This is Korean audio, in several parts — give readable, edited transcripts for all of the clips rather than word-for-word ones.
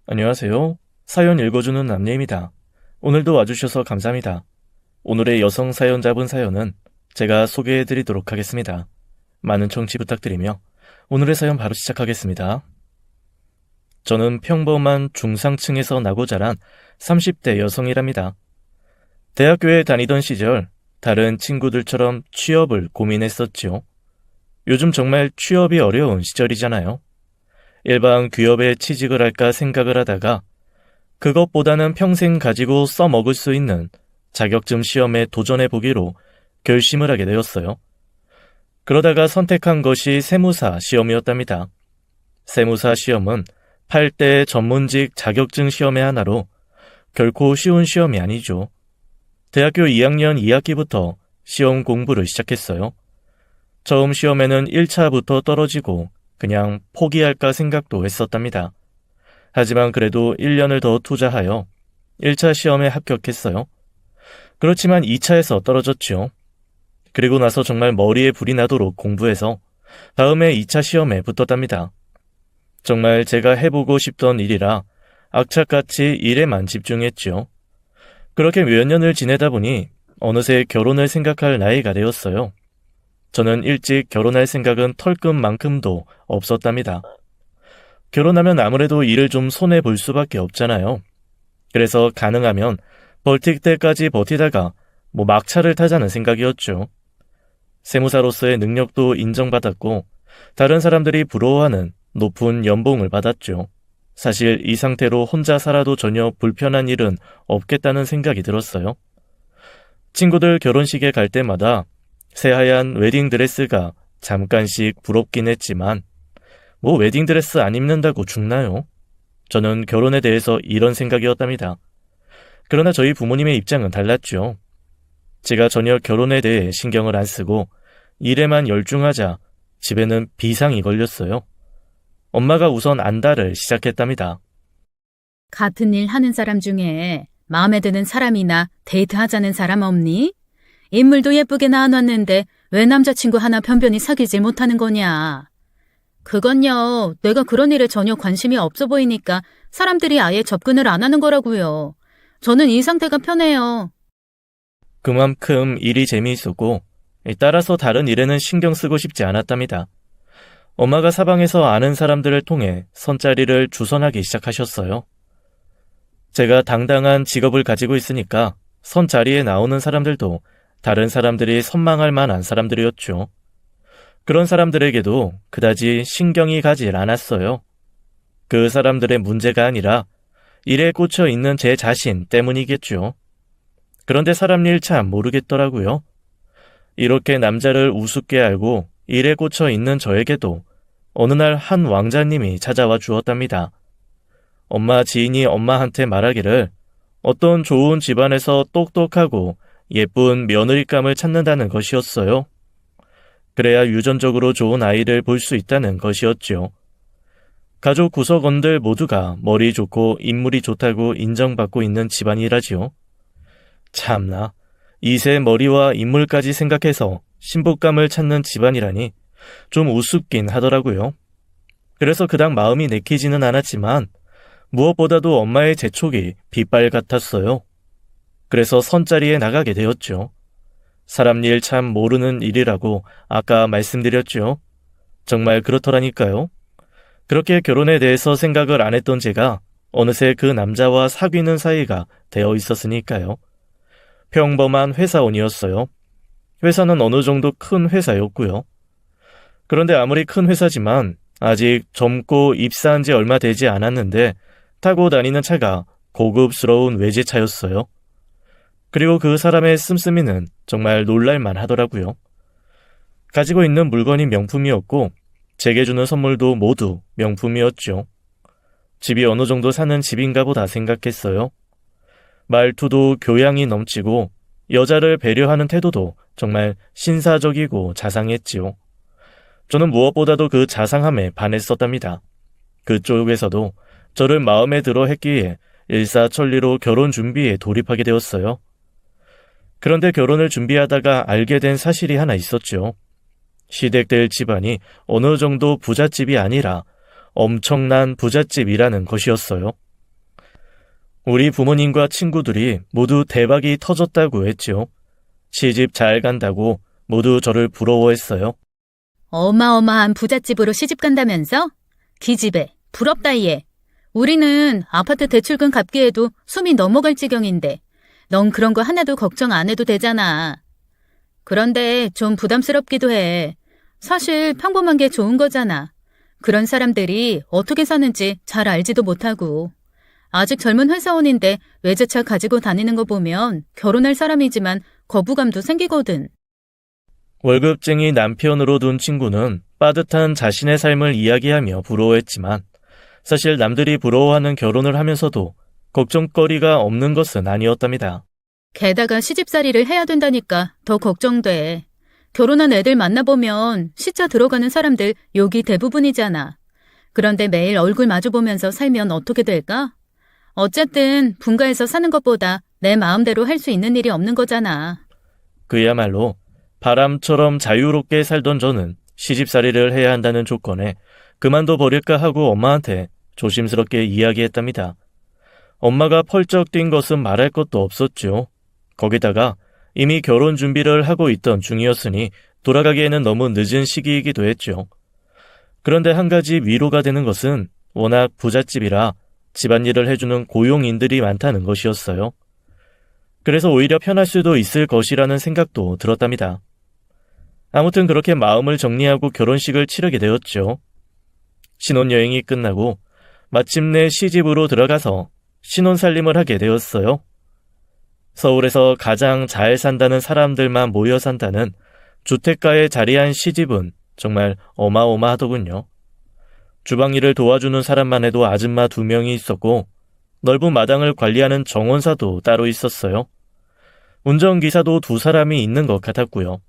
안녕하세요. 사연 읽어주는 남녀입니다. 오늘도 와주셔서 감사합니다. 오늘의 여성 사연자분 사연은 제가 소개해드리도록 하겠습니다. 많은 청취 부탁드리며 오늘의 사연 바로 시작하겠습니다. 저는 평범한 중상층에서 나고 자란 30대 여성이랍니다. 대학교에 다니던 시절 다른 친구들처럼 취업을 고민했었지요. 요즘 정말 취업이 어려운 시절이잖아요. 일반 기업에 취직을 할까 생각을 하다가 그것보다는 평생 가지고 써먹을 수 있는 자격증 시험에 도전해보기로 결심을 하게 되었어요. 그러다가 선택한 것이 세무사 시험이었답니다. 세무사 시험은 8대 전문직 자격증 시험의 하나로 결코 쉬운 시험이 아니죠. 대학교 2학년 2학기부터 시험 공부를 시작했어요. 처음 시험에는 1차부터 떨어지고 그냥 포기할까 생각도 했었답니다. 하지만 그래도 1년을 더 투자하여 1차 시험에 합격했어요. 그렇지만 2차에서 떨어졌죠. 그리고 나서 정말 머리에 불이 나도록 공부해서 다음에 2차 시험에 붙었답니다. 정말 제가 해보고 싶던 일이라 악착같이 일에만 집중했죠. 그렇게 몇 년을 지내다 보니 어느새 결혼을 생각할 나이가 되었어요. 저는 일찍 결혼할 생각은 털끝만큼도 없었답니다. 결혼하면 아무래도 일을 좀 손해볼 수밖에 없잖아요. 그래서 가능하면 벌틱 때까지 버티다가 막차를 타자는 생각이었죠. 세무사로서의 능력도 인정받았고 다른 사람들이 부러워하는 높은 연봉을 받았죠. 사실 이 상태로 혼자 살아도 전혀 불편한 일은 없겠다는 생각이 들었어요. 친구들 결혼식에 갈 때마다 새하얀 웨딩드레스가 잠깐씩 부럽긴 했지만 웨딩드레스 안 입는다고 죽나요? 저는 결혼에 대해서 이런 생각이었답니다. 그러나 저희 부모님의 입장은 달랐죠. 제가 전혀 결혼에 대해 신경을 안 쓰고 일에만 열중하자 집에는 비상이 걸렸어요. 엄마가 우선 안달을 시작했답니다. 같은 일 하는 사람 중에 마음에 드는 사람이나 데이트하자는 사람 없니? 인물도 예쁘게 나와놨는데 왜 남자친구 하나 변변히 사귀질 못하는 거냐? 그건요, 내가 그런 일에 전혀 관심이 없어 보이니까 사람들이 아예 접근을 안 하는 거라고요. 저는 이 상태가 편해요. 그만큼 일이 재미있었고 따라서 다른 일에는 신경 쓰고 싶지 않았답니다. 엄마가 사방에서 아는 사람들을 통해 선자리를 주선하기 시작하셨어요. 제가 당당한 직업을 가지고 있으니까 선자리에 나오는 사람들도 다른 사람들이 선망할 만한 사람들이었죠. 그런 사람들에게도 그다지 신경이 가질 않았어요. 그 사람들의 문제가 아니라 일에 꽂혀 있는 제 자신 때문이겠죠. 그런데 사람 일 참 모르겠더라고요. 이렇게 남자를 우습게 알고 일에 꽂혀 있는 저에게도 어느 날 한 왕자님이 찾아와 주었답니다. 엄마 지인이 엄마한테 말하기를 어떤 좋은 집안에서 똑똑하고 예쁜 며느리감을 찾는다는 것이었어요. 그래야 유전적으로 좋은 아이를 볼 수 있다는 것이었죠. 가족 구성원들 모두가 머리 좋고 인물이 좋다고 인정받고 있는 집안이라지요. 참나, 이세 머리와 인물까지 생각해서 신부감을 찾는 집안이라니 좀 우습긴 하더라고요. 그래서 그닥 마음이 내키지는 않았지만 무엇보다도 엄마의 재촉이 빗발 같았어요. 그래서 선자리에 나가게 되었죠. 사람 일 참 모르는 일이라고 아까 말씀드렸죠. 정말 그렇더라니까요. 그렇게 결혼에 대해서 생각을 안 했던 제가 어느새 그 남자와 사귀는 사이가 되어 있었으니까요. 평범한 회사원이었어요. 회사는 어느 정도 큰 회사였고요. 그런데 아무리 큰 회사지만 아직 젊고 입사한 지 얼마 되지 않았는데 타고 다니는 차가 고급스러운 외제차였어요. 그리고 그 사람의 씀씀이는 정말 놀랄만 하더라고요. 가지고 있는 물건이 명품이었고 제게 주는 선물도 모두 명품이었죠. 집이 어느 정도 사는 집인가 보다 생각했어요. 말투도 교양이 넘치고 여자를 배려하는 태도도 정말 신사적이고 자상했지요. 저는 무엇보다도 그 자상함에 반했었답니다. 그쪽에서도 저를 마음에 들어 했기에 일사천리로 결혼 준비에 돌입하게 되었어요. 그런데 결혼을 준비하다가 알게 된 사실이 하나 있었죠. 시댁들 집안이 어느 정도 부잣집이 아니라 엄청난 부잣집이라는 것이었어요. 우리 부모님과 친구들이 모두 대박이 터졌다고 했죠. 시집 잘 간다고 모두 저를 부러워했어요. 어마어마한 부잣집으로 시집 간다면서? 기집애, 부럽다 얘. 우리는 아파트 대출금 갚기에도 숨이 넘어갈 지경인데 넌 그런 거 하나도 걱정 안 해도 되잖아. 그런데 좀 부담스럽기도 해. 사실 평범한 게 좋은 거잖아. 그런 사람들이 어떻게 사는지 잘 알지도 못하고. 아직 젊은 회사원인데 외제차 가지고 다니는 거 보면 결혼할 사람이지만 거부감도 생기거든. 월급쟁이 남편으로 둔 친구는 빠듯한 자신의 삶을 이야기하며 부러워했지만 사실 남들이 부러워하는 결혼을 하면서도 걱정거리가 없는 것은 아니었답니다. 게다가 시집살이를 해야 된다니까 더 걱정돼. 결혼한 애들 만나보면 시차 들어가는 사람들 욕이 대부분이잖아. 그런데 매일 얼굴 마주보면서 살면 어떻게 될까? 어쨌든 분가해서 사는 것보다 내 마음대로 할 수 있는 일이 없는 거잖아. 그야말로 바람처럼 자유롭게 살던 저는 시집살이를 해야 한다는 조건에 그만둬 버릴까 하고 엄마한테 조심스럽게 이야기했답니다. 엄마가 펄쩍 뛴 것은 말할 것도 없었죠. 거기다가 이미 결혼 준비를 하고 있던 중이었으니 돌아가기에는 너무 늦은 시기이기도 했죠. 그런데 한 가지 위로가 되는 것은 워낙 부잣집이라 집안일을 해주는 고용인들이 많다는 것이었어요. 그래서 오히려 편할 수도 있을 것이라는 생각도 들었답니다. 아무튼 그렇게 마음을 정리하고 결혼식을 치르게 되었죠. 신혼여행이 끝나고 마침내 시집으로 들어가서 신혼살림을 하게 되었어요. 서울에서 가장 잘 산다는 사람들만 모여 산다는 주택가에 자리한 시집은 정말 어마어마하더군요. 주방일을 도와주는 사람만 해도 아줌마 2명이 있었고 넓은 마당을 관리하는 정원사도 따로 있었어요. 운전기사도 2사람이 있는 것 같았고요.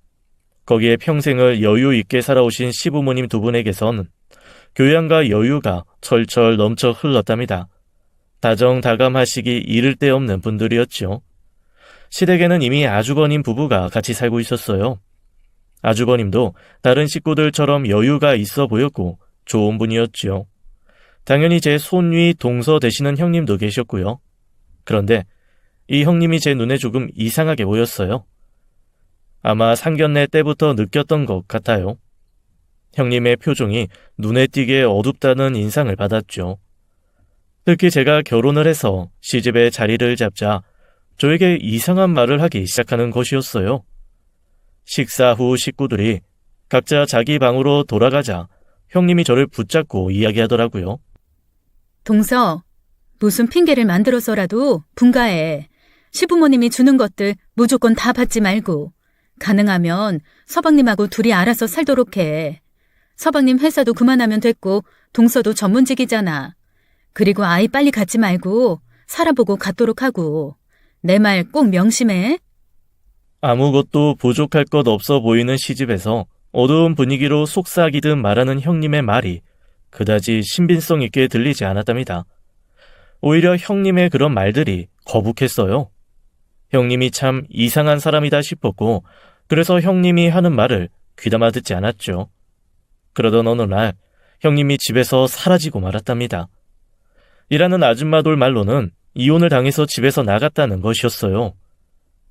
거기에 평생을 여유 있게 살아오신 시부모님 2분에게선 교양과 여유가 철철 넘쳐 흘렀답니다. 다정다감하시기 이를 데 없는 분들이었죠. 시댁에는 이미 아주버님 부부가 같이 살고 있었어요. 아주버님도 다른 식구들처럼 여유가 있어 보였고 좋은 분이었죠. 당연히 제 손위 동서 되시는 형님도 계셨고요. 그런데 이 형님이 제 눈에 조금 이상하게 보였어요. 아마 상견례 때부터 느꼈던 것 같아요. 형님의 표정이 눈에 띄게 어둡다는 인상을 받았죠. 특히 제가 결혼을 해서 시집에 자리를 잡자 저에게 이상한 말을 하기 시작하는 것이었어요. 식사 후 식구들이 각자 자기 방으로 돌아가자 형님이 저를 붙잡고 이야기하더라고요. 동서, 무슨 핑계를 만들어서라도 분가해. 시부모님이 주는 것들 무조건 다 받지 말고 가능하면 서방님하고 둘이 알아서 살도록 해. 서방님 회사도 그만하면 됐고 동서도 전문직이잖아. 그리고 아이 빨리 갖지 말고 살아보고 갖도록 하고. 내 말 꼭 명심해. 아무것도 부족할 것 없어 보이는 시집에서 어두운 분위기로 속삭이듯 말하는 형님의 말이 그다지 신빙성 있게 들리지 않았답니다. 오히려 형님의 그런 말들이 거북했어요. 형님이 참 이상한 사람이다 싶었고 그래서 형님이 하는 말을 귀담아 듣지 않았죠. 그러던 어느 날 형님이 집에서 사라지고 말았답니다. 일하는 아줌마들 말로는 이혼을 당해서 집에서 나갔다는 것이었어요.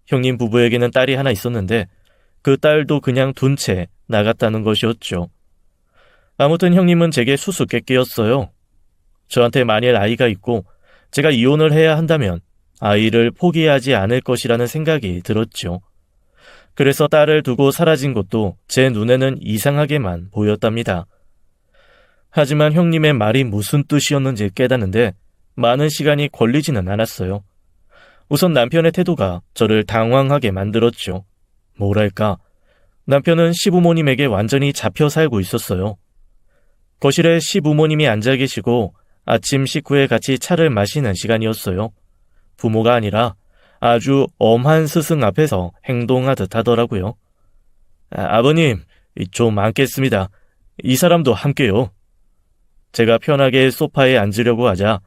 형님 부부에게는 딸이 하나 있었는데 그 딸도 그냥 둔 채 나갔다는 것이었죠. 아무튼 형님은 제게 수수께끼였어요. 저한테 만일 아이가 있고 제가 이혼을 해야 한다면 아이를 포기하지 않을 것이라는 생각이 들었죠. 그래서 딸을 두고 사라진 것도 제 눈에는 이상하게만 보였답니다. 하지만 형님의 말이 무슨 뜻이었는지 깨닫는데 많은 시간이 걸리지는 않았어요. 우선 남편의 태도가 저를 당황하게 만들었죠. 뭐랄까, 남편은 시부모님에게 완전히 잡혀 살고 있었어요. 거실에 시부모님이 앉아 계시고 아침 식후에 같이 차를 마시는 시간이었어요. 부모가 아니라 아주 엄한 스승 앞에서 행동하듯 하더라고요. 아버님, 좀 앉겠습니다. 이 사람도 함께요. 제가 편하게 소파에 앉으려고 하자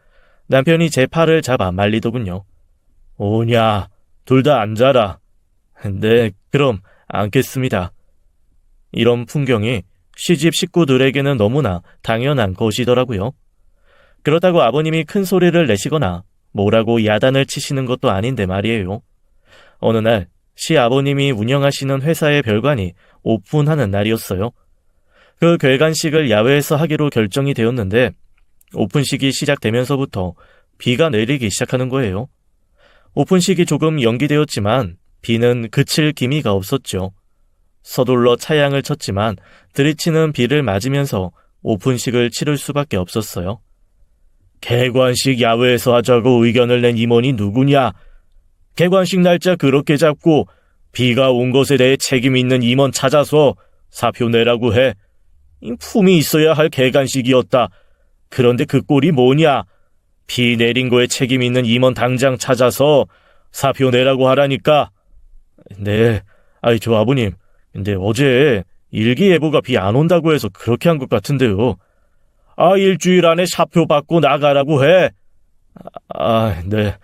남편이 제 팔을 잡아 말리더군요. 오냐, 둘 다 앉아라. 네, 그럼 앉겠습니다. 이런 풍경이 시집 식구들에게는 너무나 당연한 것이더라고요. 그렇다고 아버님이 큰 소리를 내시거나 뭐라고 야단을 치시는 것도 아닌데 말이에요. 어느 날 시아버님이 운영하시는 회사의 별관이 오픈하는 날이었어요. 그 결관식을 야외에서 하기로 결정이 되었는데 오픈식이 시작되면서부터 비가 내리기 시작하는 거예요. 오픈식이 조금 연기되었지만 비는 그칠 기미가 없었죠. 서둘러 차양을 쳤지만 들이치는 비를 맞으면서 오픈식을 치를 수밖에 없었어요. 개관식 야외에서 하자고 의견을 낸 임원이 누구냐? 개관식 날짜 그렇게 잡고 비가 온 것에 대해 책임 있는 임원 찾아서 사표 내라고 해. 품이 있어야 할 개관식이었다. 그런데 그 꼴이 뭐냐? 비 내린 거에 책임 있는 임원 당장 찾아서 사표 내라고 하라니까. 네, 저 아버님. 근데 어제 일기예보가 비 안 온다고 해서 그렇게 한 것 같은데요. 일주일 안에 사표 받고 나가라고 해. 네.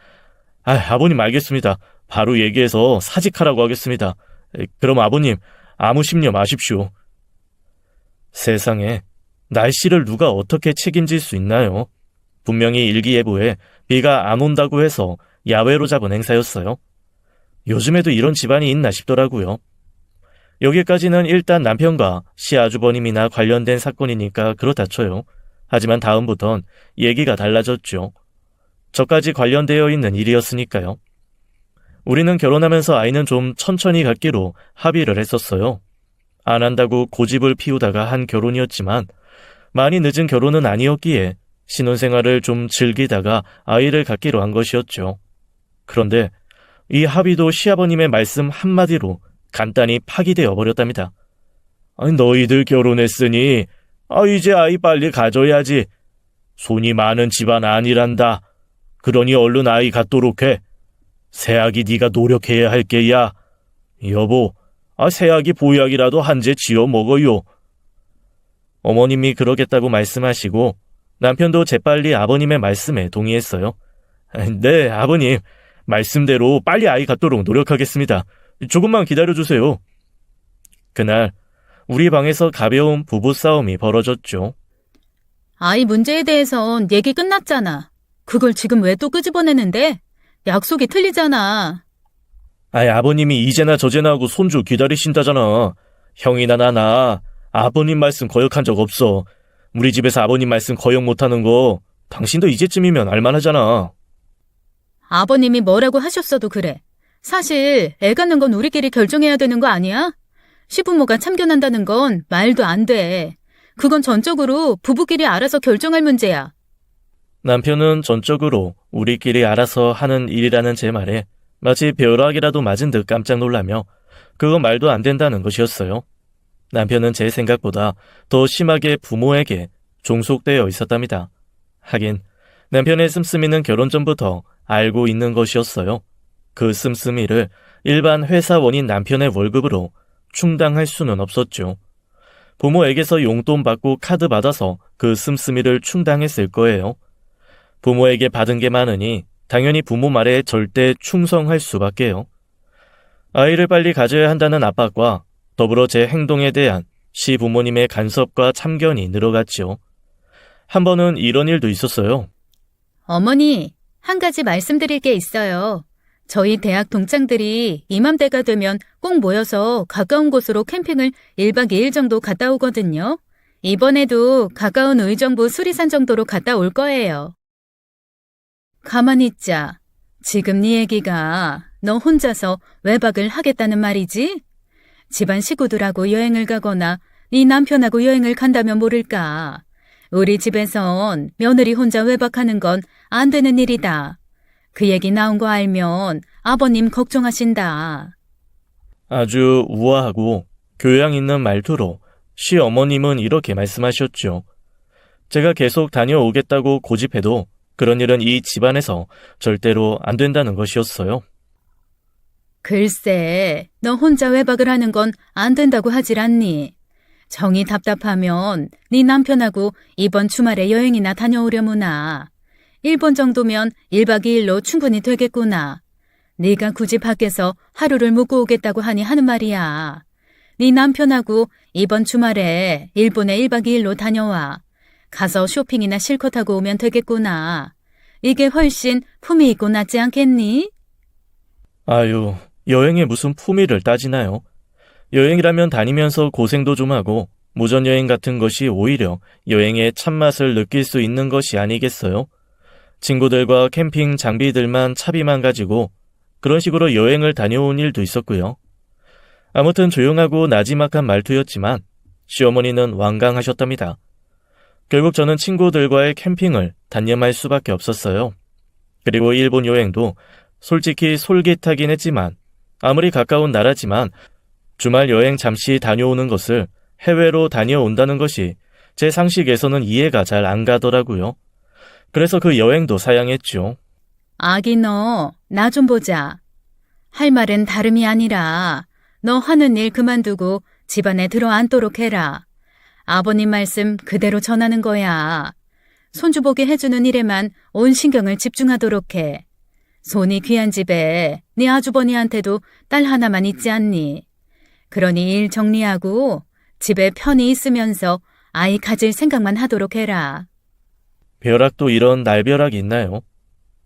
아버님 알겠습니다. 바로 얘기해서 사직하라고 하겠습니다. 그럼 아버님, 아무 심려 마십시오. 세상에, 날씨를 누가 어떻게 책임질 수 있나요? 분명히 일기예보에 비가 안 온다고 해서 야외로 잡은 행사였어요. 요즘에도 이런 집안이 있나 싶더라고요. 여기까지는 일단 남편과 시아주버님이나 관련된 사건이니까 그렇다 쳐요. 하지만 다음부턴 얘기가 달라졌죠. 저까지 관련되어 있는 일이었으니까요. 우리는 결혼하면서 아이는 좀 천천히 갖기로 합의를 했었어요. 안 한다고 고집을 피우다가 한 결혼이었지만 많이 늦은 결혼은 아니었기에 신혼생활을 좀 즐기다가 아이를 갖기로 한 것이었죠. 그런데 이 합의도 시아버님의 말씀 한마디로 간단히 파기되어 버렸답니다. 너희들 결혼했으니 이제 아이 빨리 가져야지. 손이 많은 집안 아니란다. 그러니 얼른 아이 갖도록 해. 새아기 네가 노력해야 할 게야. 여보, 새아기 보약이라도 한 재 지어 먹어요. 어머님이 그러겠다고 말씀하시고 남편도 재빨리 아버님의 말씀에 동의했어요. 네, 아버님. 말씀대로 빨리 아이 갖도록 노력하겠습니다. 조금만 기다려주세요. 그날 우리 방에서 가벼운 부부싸움이 벌어졌죠. 아이 문제에 대해선 얘기 끝났잖아. 그걸 지금 왜 또 끄집어내는데? 약속이 틀리잖아. 아버님이 이제나 저제나 하고 손주 기다리신다잖아. 형이나 나나 아버님 말씀 거역한 적 없어. 우리 집에서 아버님 말씀 거역 못하는 거 당신도 이제쯤이면 알만하잖아. 아버님이 뭐라고 하셨어도 그래. 사실 애 갖는 건 우리끼리 결정해야 되는 거 아니야? 시부모가 참견한다는 건 말도 안 돼. 그건 전적으로 부부끼리 알아서 결정할 문제야. 남편은 전적으로 우리끼리 알아서 하는 일이라는 제 말에 마치 벼락이라도 맞은 듯 깜짝 놀라며 그건 말도 안 된다는 것이었어요. 남편은 제 생각보다 더 심하게 부모에게 종속되어 있었답니다. 하긴 남편의 씀씀이는 결혼 전부터 알고 있는 것이었어요. 그 씀씀이를 일반 회사원인 남편의 월급으로 충당할 수는 없었죠. 부모에게서 용돈 받고 카드 받아서 그 씀씀이를 충당했을 거예요. 부모에게 받은 게 많으니 당연히 부모 말에 절대 충성할 수밖에요. 아이를 빨리 가져야 한다는 압박과 더불어 제 행동에 대한 시부모님의 간섭과 참견이 늘어갔죠. 한 번은 이런 일도 있었어요. 어머니, 한 가지 말씀드릴 게 있어요. 저희 대학 동창들이 이맘때가 되면 꼭 모여서 가까운 곳으로 캠핑을 1박 2일 정도 갔다 오거든요. 이번에도 가까운 의정부 수리산 정도로 갔다 올 거예요. 가만히 있자. 지금 네 얘기가 너 혼자서 외박을 하겠다는 말이지? 집안 식구들하고 여행을 가거나 네 남편하고 여행을 간다면 모를까. 우리 집에선 며느리 혼자 외박하는 건 안 되는 일이다. 그 얘기 나온 거 알면 아버님 걱정하신다. 아주 우아하고 교양 있는 말투로 시어머님은 이렇게 말씀하셨죠. 제가 계속 다녀오겠다고 고집해도 그런 일은 이 집안에서 절대로 안 된다는 것이었어요. 글쎄, 너 혼자 외박을 하는 건 안 된다고 하질 않니? 정이 답답하면 네 남편하고 이번 주말에 여행이나 다녀오려무나. 일본 정도면 1박 2일로 충분히 되겠구나. 네가 굳이 밖에서 하루를 묵고 오겠다고 하니 하는 말이야. 네 남편하고 이번 주말에 일본에 1박 2일로 다녀와. 가서 쇼핑이나 실컷 하고 오면 되겠구나. 이게 훨씬 품위 있고 낫지 않겠니? 아유, 여행에 무슨 품위를 따지나요? 여행이라면 다니면서 고생도 좀 하고 무전여행 같은 것이 오히려 여행의 참맛을 느낄 수 있는 것이 아니겠어요? 친구들과 캠핑 장비들만 차비만 가지고 그런 식으로 여행을 다녀온 일도 있었고요. 아무튼 조용하고 나지막한 말투였지만 시어머니는 완강하셨답니다. 결국 저는 친구들과의 캠핑을 단념할 수밖에 없었어요. 그리고 일본 여행도 솔직히 솔깃하긴 했지만 아무리 가까운 나라지만 주말 여행 잠시 다녀오는 것을 해외로 다녀온다는 것이 제 상식에서는 이해가 잘 안 가더라고요. 그래서 그 여행도 사양했죠. 아기 너, 나 좀 보자. 할 말은 다름이 아니라 너 하는 일 그만두고 집안에 들어앉도록 해라. 아버님 말씀 그대로 전하는 거야. 손주 보게 해주는 일에만 온 신경을 집중하도록 해. 손이 귀한 집에 네 아주버니한테도 딸 하나만 있지 않니? 그러니 일 정리하고 집에 편히 있으면서 아이 가질 생각만 하도록 해라. 벼락도 이런 날벼락이 있나요?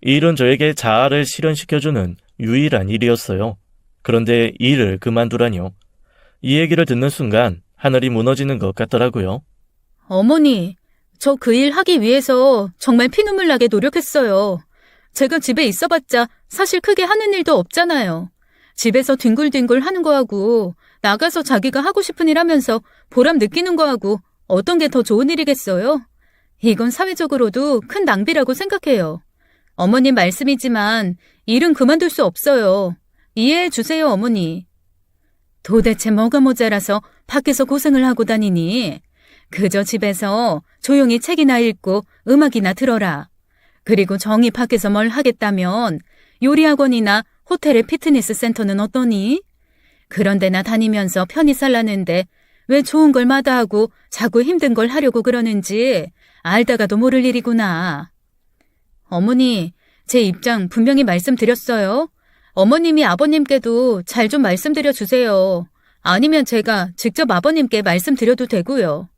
이 일은 저에게 자아를 실현시켜주는 유일한 일이었어요. 그런데 이 일을 그만두라뇨. 이 얘기를 듣는 순간 하늘이 무너지는 것 같더라고요. 어머니, 저 그 일 하기 위해서 정말 피눈물 나게 노력했어요. 제가 집에 있어봤자 사실 크게 하는 일도 없잖아요. 집에서 뒹굴뒹굴 하는 거하고 나가서 자기가 하고 싶은 일 하면서 보람 느끼는 거하고 어떤 게 더 좋은 일이겠어요? 이건 사회적으로도 큰 낭비라고 생각해요. 어머님 말씀이지만 일은 그만둘 수 없어요. 이해해 주세요, 어머니. 도대체 뭐가 모자라서 밖에서 고생을 하고 다니니? 그저 집에서 조용히 책이나 읽고 음악이나 들어라. 그리고 정이 밖에서 뭘 하겠다면 요리학원이나 호텔의 피트니스 센터는 어떠니? 그런 데나 다니면서 편히 살라는데 왜 좋은 걸 마다하고 자꾸 힘든 걸 하려고 그러는지 알다가도 모를 일이구나. 어머니, 제 입장 분명히 말씀드렸어요. 어머님이 아버님께도 잘 좀 말씀드려 주세요. 아니면 제가 직접 아버님께 말씀드려도 되고요.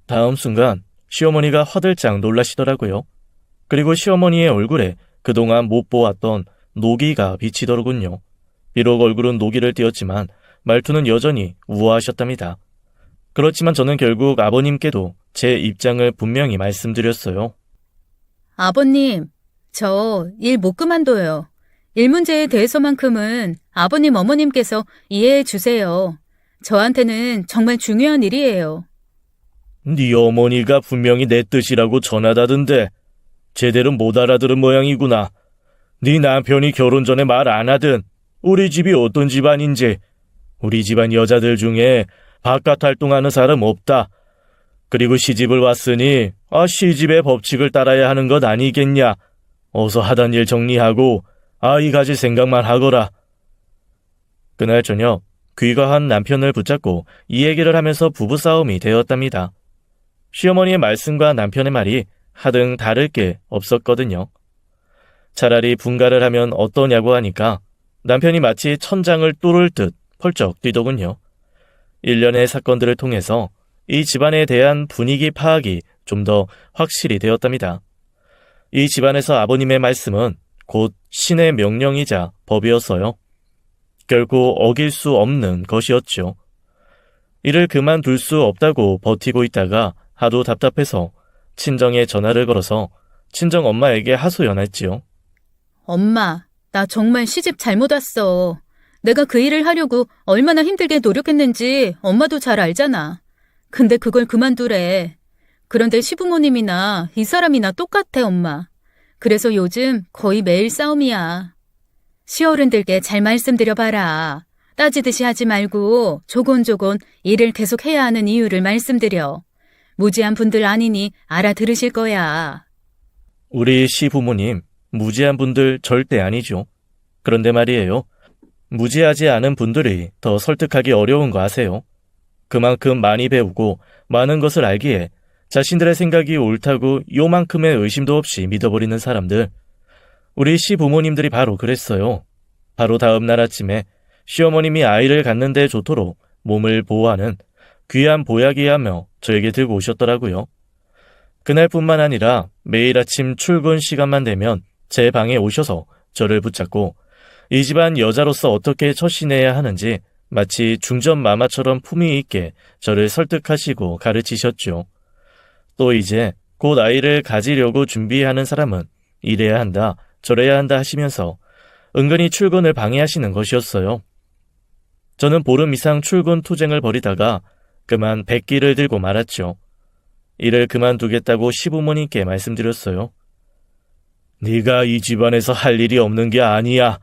다음 순간 시어머니가 화들짝 놀라시더라고요. 그리고 시어머니의 얼굴에 그동안 못 보았던 노기가 비치더군요. 비록 얼굴은 노기를 띄었지만 말투는 여전히 우아하셨답니다. 그렇지만 저는 결국 아버님께도 제 입장을 분명히 말씀드렸어요. 아버님, 저 일 못 그만둬요. 일 문제에 대해서만큼은 아버님 어머님께서 이해해 주세요. 저한테는 정말 중요한 일이에요. 네 어머니가 분명히 내 뜻이라고 전하다던데 제대로 못 알아들은 모양이구나. 네 남편이 결혼 전에 말 안 하든 우리 집이 어떤 집안인지 우리 집안 여자들 중에 바깥 활동하는 사람 없다. 그리고 시집을 왔으니 시집의 법칙을 따라야 하는 것 아니겠냐. 어서 하던 일 정리하고 아이 가질 생각만 하거라. 그날 저녁 귀가한 남편을 붙잡고 이 얘기를 하면서 부부싸움이 되었답니다. 시어머니의 말씀과 남편의 말이 하등 다를 게 없었거든요. 차라리 분가를 하면 어떠냐고 하니까 남편이 마치 천장을 뚫을 듯 펄쩍 뛰더군요. 일련의 사건들을 통해서 이 집안에 대한 분위기 파악이 좀 더 확실히 되었답니다. 이 집안에서 아버님의 말씀은 곧 신의 명령이자 법이었어요. 결코 어길 수 없는 것이었죠. 이를 그만둘 수 없다고 버티고 있다가 하도 답답해서 친정에 전화를 걸어서 친정 엄마에게 하소연했지요. 엄마, 나 정말 시집 잘못 왔어. 내가 그 일을 하려고 얼마나 힘들게 노력했는지 엄마도 잘 알잖아. 근데 그걸 그만두래. 그런데 시부모님이나 이 사람이나 똑같아, 엄마. 그래서 요즘 거의 매일 싸움이야. 시어른들께 잘 말씀드려봐라. 따지듯이 하지 말고 조곤조곤 일을 계속 해야 하는 이유를 말씀드려. 무지한 분들 아니니 알아들으실 거야. 우리 시부모님, 무지한 분들 절대 아니죠. 그런데 말이에요. 무지하지 않은 분들이 더 설득하기 어려운 거 아세요? 그만큼 많이 배우고 많은 것을 알기에 자신들의 생각이 옳다고 요만큼의 의심도 없이 믿어버리는 사람들. 우리 시부모님들이 바로 그랬어요. 바로 다음 날 아침에 시어머님이 아이를 갖는데 좋도록 몸을 보호하는 귀한 보약이야며 저에게 들고 오셨더라고요. 그날뿐만 아니라 매일 아침 출근 시간만 되면 제 방에 오셔서 저를 붙잡고 이 집안 여자로서 어떻게 처신해야 하는지 마치 중전 마마처럼 품위 있게 저를 설득하시고 가르치셨죠. 또 이제 곧 아이를 가지려고 준비하는 사람은 이래야 한다, 저래야 한다 하시면서 은근히 출근을 방해하시는 것이었어요. 저는 보름 이상 출근 투쟁을 벌이다가 그만 백기를 들고 말았죠. 일을 그만두겠다고 시부모님께 말씀드렸어요. 네가 이 집안에서 할 일이 없는 게 아니야.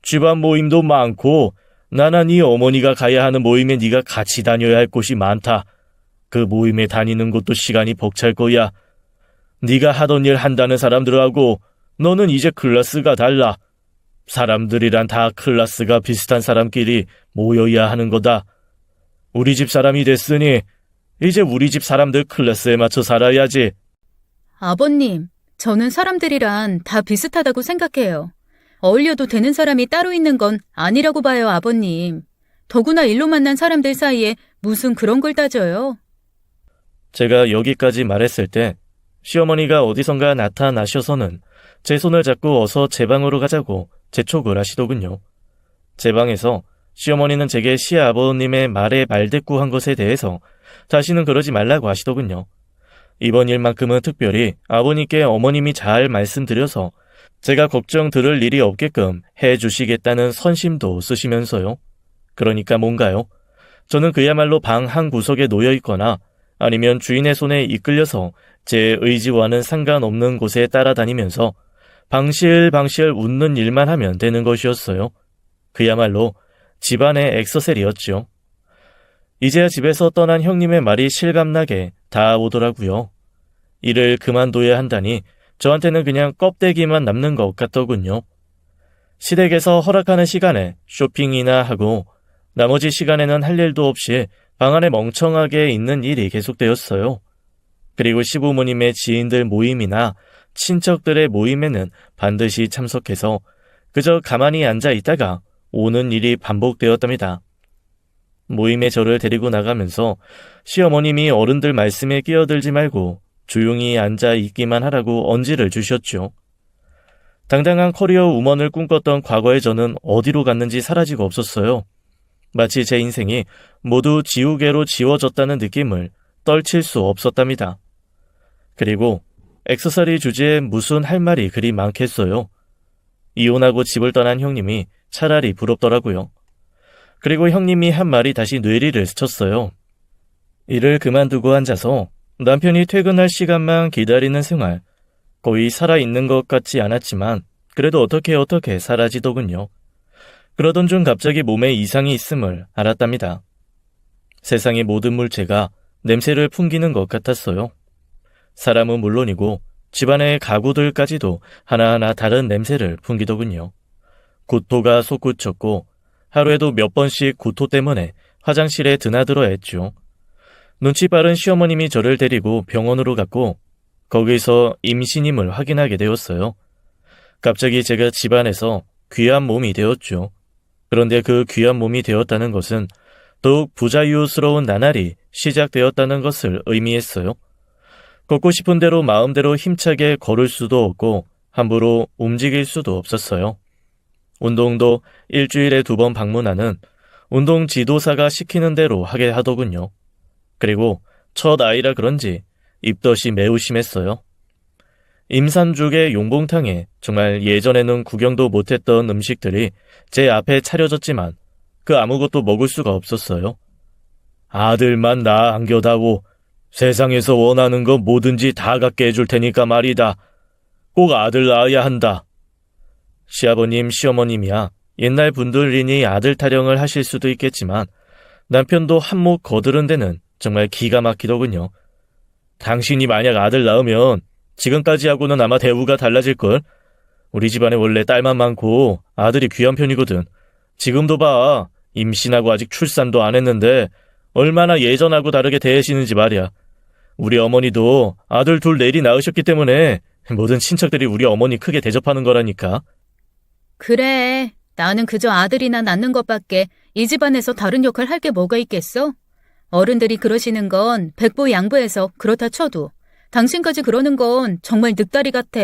집안 모임도 많고 나나 네 어머니가 가야 하는 모임에 네가 같이 다녀야 할 곳이 많다. 그 모임에 다니는 것도 시간이 벅찰 거야. 네가 하던 일 한다는 사람들하고 너는 이제 클래스가 달라. 사람들이란 다 클래스가 비슷한 사람끼리 모여야 하는 거다. 우리 집 사람이 됐으니 이제 우리 집 사람들 클래스에 맞춰 살아야지. 아버님, 저는 사람들이란 다 비슷하다고 생각해요. 어울려도 되는 사람이 따로 있는 건 아니라고 봐요, 아버님. 더구나 일로 만난 사람들 사이에 무슨 그런 걸 따져요. 제가 여기까지 말했을 때 시어머니가 어디선가 나타나셔서는 제 손을 잡고 어서 제 방으로 가자고 재촉을 하시더군요. 제 방에서 시어머니는 제게 시아버님의 말에 말대꾸한 것에 대해서 다시는 그러지 말라고 하시더군요. 이번 일만큼은 특별히 아버님께 어머님이 잘 말씀드려서 제가 걱정 들을 일이 없게끔 해주시겠다는 선심도 쓰시면서요. 그러니까 뭔가요? 저는 그야말로 방 한 구석에 놓여 있거나 아니면 주인의 손에 이끌려서 제 의지와는 상관없는 곳에 따라다니면서 방실방실 웃는 일만 하면 되는 것이었어요. 그야말로 집안의 엑서셀이었죠. 이제야 집에서 떠난 형님의 말이 실감나게 다오더라고요. 일을 그만둬야 한다니 저한테는 그냥 껍데기만 남는 것 같더군요. 시댁에서 허락하는 시간에 쇼핑이나 하고 나머지 시간에는 할 일도 없이 방 안에 멍청하게 있는 일이 계속되었어요. 그리고 시부모님의 지인들 모임이나 친척들의 모임에는 반드시 참석해서 그저 가만히 앉아 있다가 오는 일이 반복되었답니다. 모임에 저를 데리고 나가면서 시어머님이 어른들 말씀에 끼어들지 말고 조용히 앉아 있기만 하라고 언지를 주셨죠. 당당한 커리어 우먼을 꿈꿨던 과거의 저는 어디로 갔는지 사라지고 없었어요. 마치 제 인생이 모두 지우개로 지워졌다는 느낌을 떨칠 수 없었답니다. 그리고 액세서리 주제에 무슨 할 말이 그리 많겠어요. 이혼하고 집을 떠난 형님이 차라리 부럽더라고요. 그리고 형님이 한 말이 다시 뇌리를 스쳤어요. 일을 그만두고 앉아서 남편이 퇴근할 시간만 기다리는 생활. 거의 살아있는 것 같지 않았지만 그래도 어떻게 사라지더군요. 그러던 중 갑자기 몸에 이상이 있음을 알았답니다. 세상의 모든 물체가 냄새를 풍기는 것 같았어요. 사람은 물론이고 집안의 가구들까지도 하나하나 다른 냄새를 풍기더군요. 구토가 솟구쳤고 하루에도 몇 번씩 구토 때문에 화장실에 드나들어 했죠. 눈치 빠른 시어머님이 저를 데리고 병원으로 갔고 거기서 임신임을 확인하게 되었어요. 갑자기 제가 집안에서 귀한 몸이 되었죠. 그런데 그 귀한 몸이 되었다는 것은 더욱 부자유스러운 나날이 시작되었다는 것을 의미했어요. 걷고 싶은 대로 마음대로 힘차게 걸을 수도 없고 함부로 움직일 수도 없었어요. 운동도 일주일에 2번 방문하는 운동 지도사가 시키는 대로 하게 하더군요. 그리고 첫 아이라 그런지 입덧이 매우 심했어요. 임산죽의 용봉탕에 정말 예전에는 구경도 못했던 음식들이 제 앞에 차려졌지만 그 아무것도 먹을 수가 없었어요. 아들만 나 안겨다오. 세상에서 원하는 거 뭐든지 다 갖게 해줄 테니까 말이다. 꼭 아들 낳아야 한다. 시아버님, 시어머님이야 옛날 분들이니 아들 타령을 하실 수도 있겠지만 남편도 한몫 거두는 데는 정말 기가 막히더군요. 당신이 만약 아들 낳으면 지금까지 하고는 아마 대우가 달라질걸. 우리 집안에 원래 딸만 많고 아들이 귀한 편이거든. 지금도 봐. 임신하고 아직 출산도 안 했는데 얼마나 예전하고 다르게 대해시는지 말이야. 우리 어머니도 아들 둘 내리 낳으셨기 때문에 모든 친척들이 우리 어머니 크게 대접하는 거라니까. 그래, 나는 그저 아들이나 낳는 것밖에 이 집안에서 다른 역할 할 게 뭐가 있겠어? 어른들이 그러시는 건 백보 양보해서 그렇다 쳐도 당신까지 그러는 건 정말 늑다리 같아.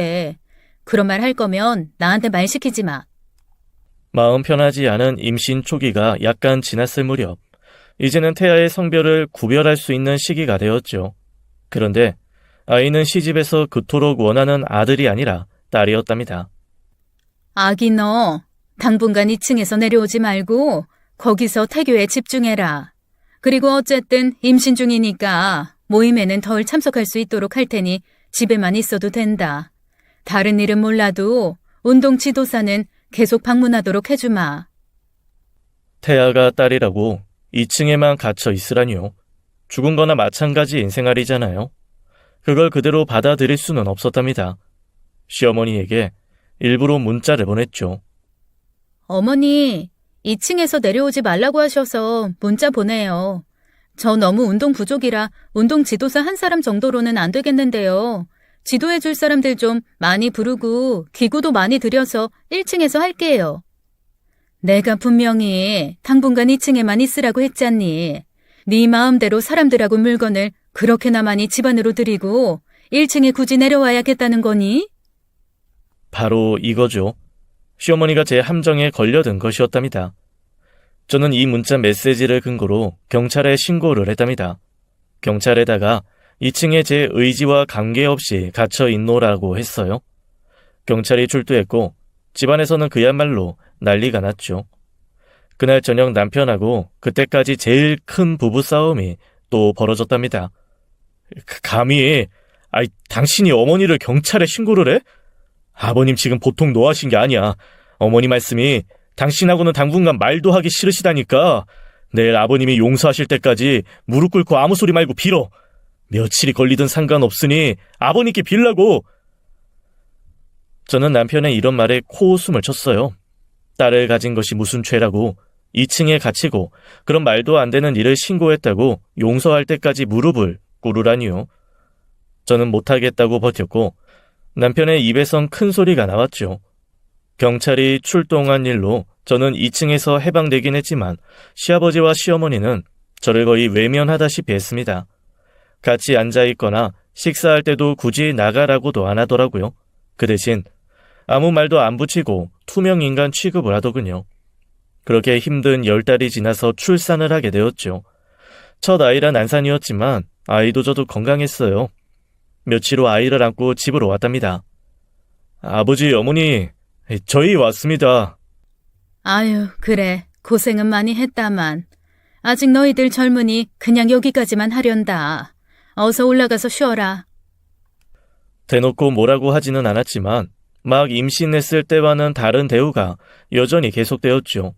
그런 말 할 거면 나한테 말 시키지 마. 마음 편하지 않은 임신 초기가 약간 지났을 무렵, 이제는 태아의 성별을 구별할 수 있는 시기가 되었죠. 그런데 아이는 시집에서 그토록 원하는 아들이 아니라 딸이었답니다. 아기 너, 당분간 2층에서 내려오지 말고 거기서 태교에 집중해라. 그리고 어쨌든 임신 중이니까 모임에는 덜 참석할 수 있도록 할 테니 집에만 있어도 된다. 다른 일은 몰라도 운동 지도사는 계속 방문하도록 해주마. 태아가 딸이라고 2층에만 갇혀 있으라니요. 죽은 거나 마찬가지인 생활이잖아요. 그걸 그대로 받아들일 수는 없었답니다. 시어머니에게 일부러 문자를 보냈죠. 어머니, 2층에서 내려오지 말라고 하셔서 문자 보내요. 저 너무 운동 부족이라 운동 지도사 한 사람 정도로는 안 되겠는데요. 지도해 줄 사람들 좀 많이 부르고 기구도 많이 들여서 1층에서 할게요. 내가 분명히 당분간 2층에만 있으라고 했잖니. 네 마음대로 사람들하고 물건을 그렇게나 많이 집 안으로 들이고 1층에 굳이 내려와야겠다는 거니? 바로 이거죠. 시어머니가 제 함정에 걸려든 것이었답니다. 저는 이 문자 메시지를 근거로 경찰에 신고를 했답니다. 경찰에다가 2층에 제 의지와 관계없이 갇혀 있노라고 했어요. 경찰이 출두했고 집안에서는 그야말로 난리가 났죠. 그날 저녁 남편하고 그때까지 제일 큰 부부싸움이 또 벌어졌답니다. 감히, 당신이 어머니를 경찰에 신고를 해? 아버님 지금 보통 노하신 게 아니야. 어머니 말씀이 당신하고는 당분간 말도 하기 싫으시다니까. 내일 아버님이 용서하실 때까지 무릎 꿇고 아무 소리 말고 빌어. 며칠이 걸리든 상관없으니 아버님께 빌라고. 저는 남편의 이런 말에 코웃음을 쳤어요. 딸을 가진 것이 무슨 죄라고 2층에 갇히고 그런 말도 안 되는 일을 신고했다고 용서할 때까지 무릎을 꿇으라니요. 저는 못하겠다고 버텼고 남편의 입에선 큰 소리가 나왔죠. 경찰이 출동한 일로 저는 2층에서 해방되긴 했지만 시아버지와 시어머니는 저를 거의 외면하다시피 했습니다. 같이 앉아있거나 식사할 때도 굳이 나가라고도 안 하더라고요. 그 대신 아무 말도 안 붙이고 투명인간 취급을 하더군요. 그렇게 힘든 10달이 지나서 출산을 하게 되었죠. 첫 아이란 난산이었지만 아이도 저도 건강했어요. 며칠 후 아이를 안고 집으로 왔답니다. 아버지, 어머니, 저희 왔습니다. 아유, 그래. 고생은 많이 했다만. 아직 너희들 젊으니 그냥 여기까지만 하련다. 어서 올라가서 쉬어라. 대놓고 뭐라고 하지는 않았지만 막 임신했을 때와는 다른 대우가 여전히 계속되었죠.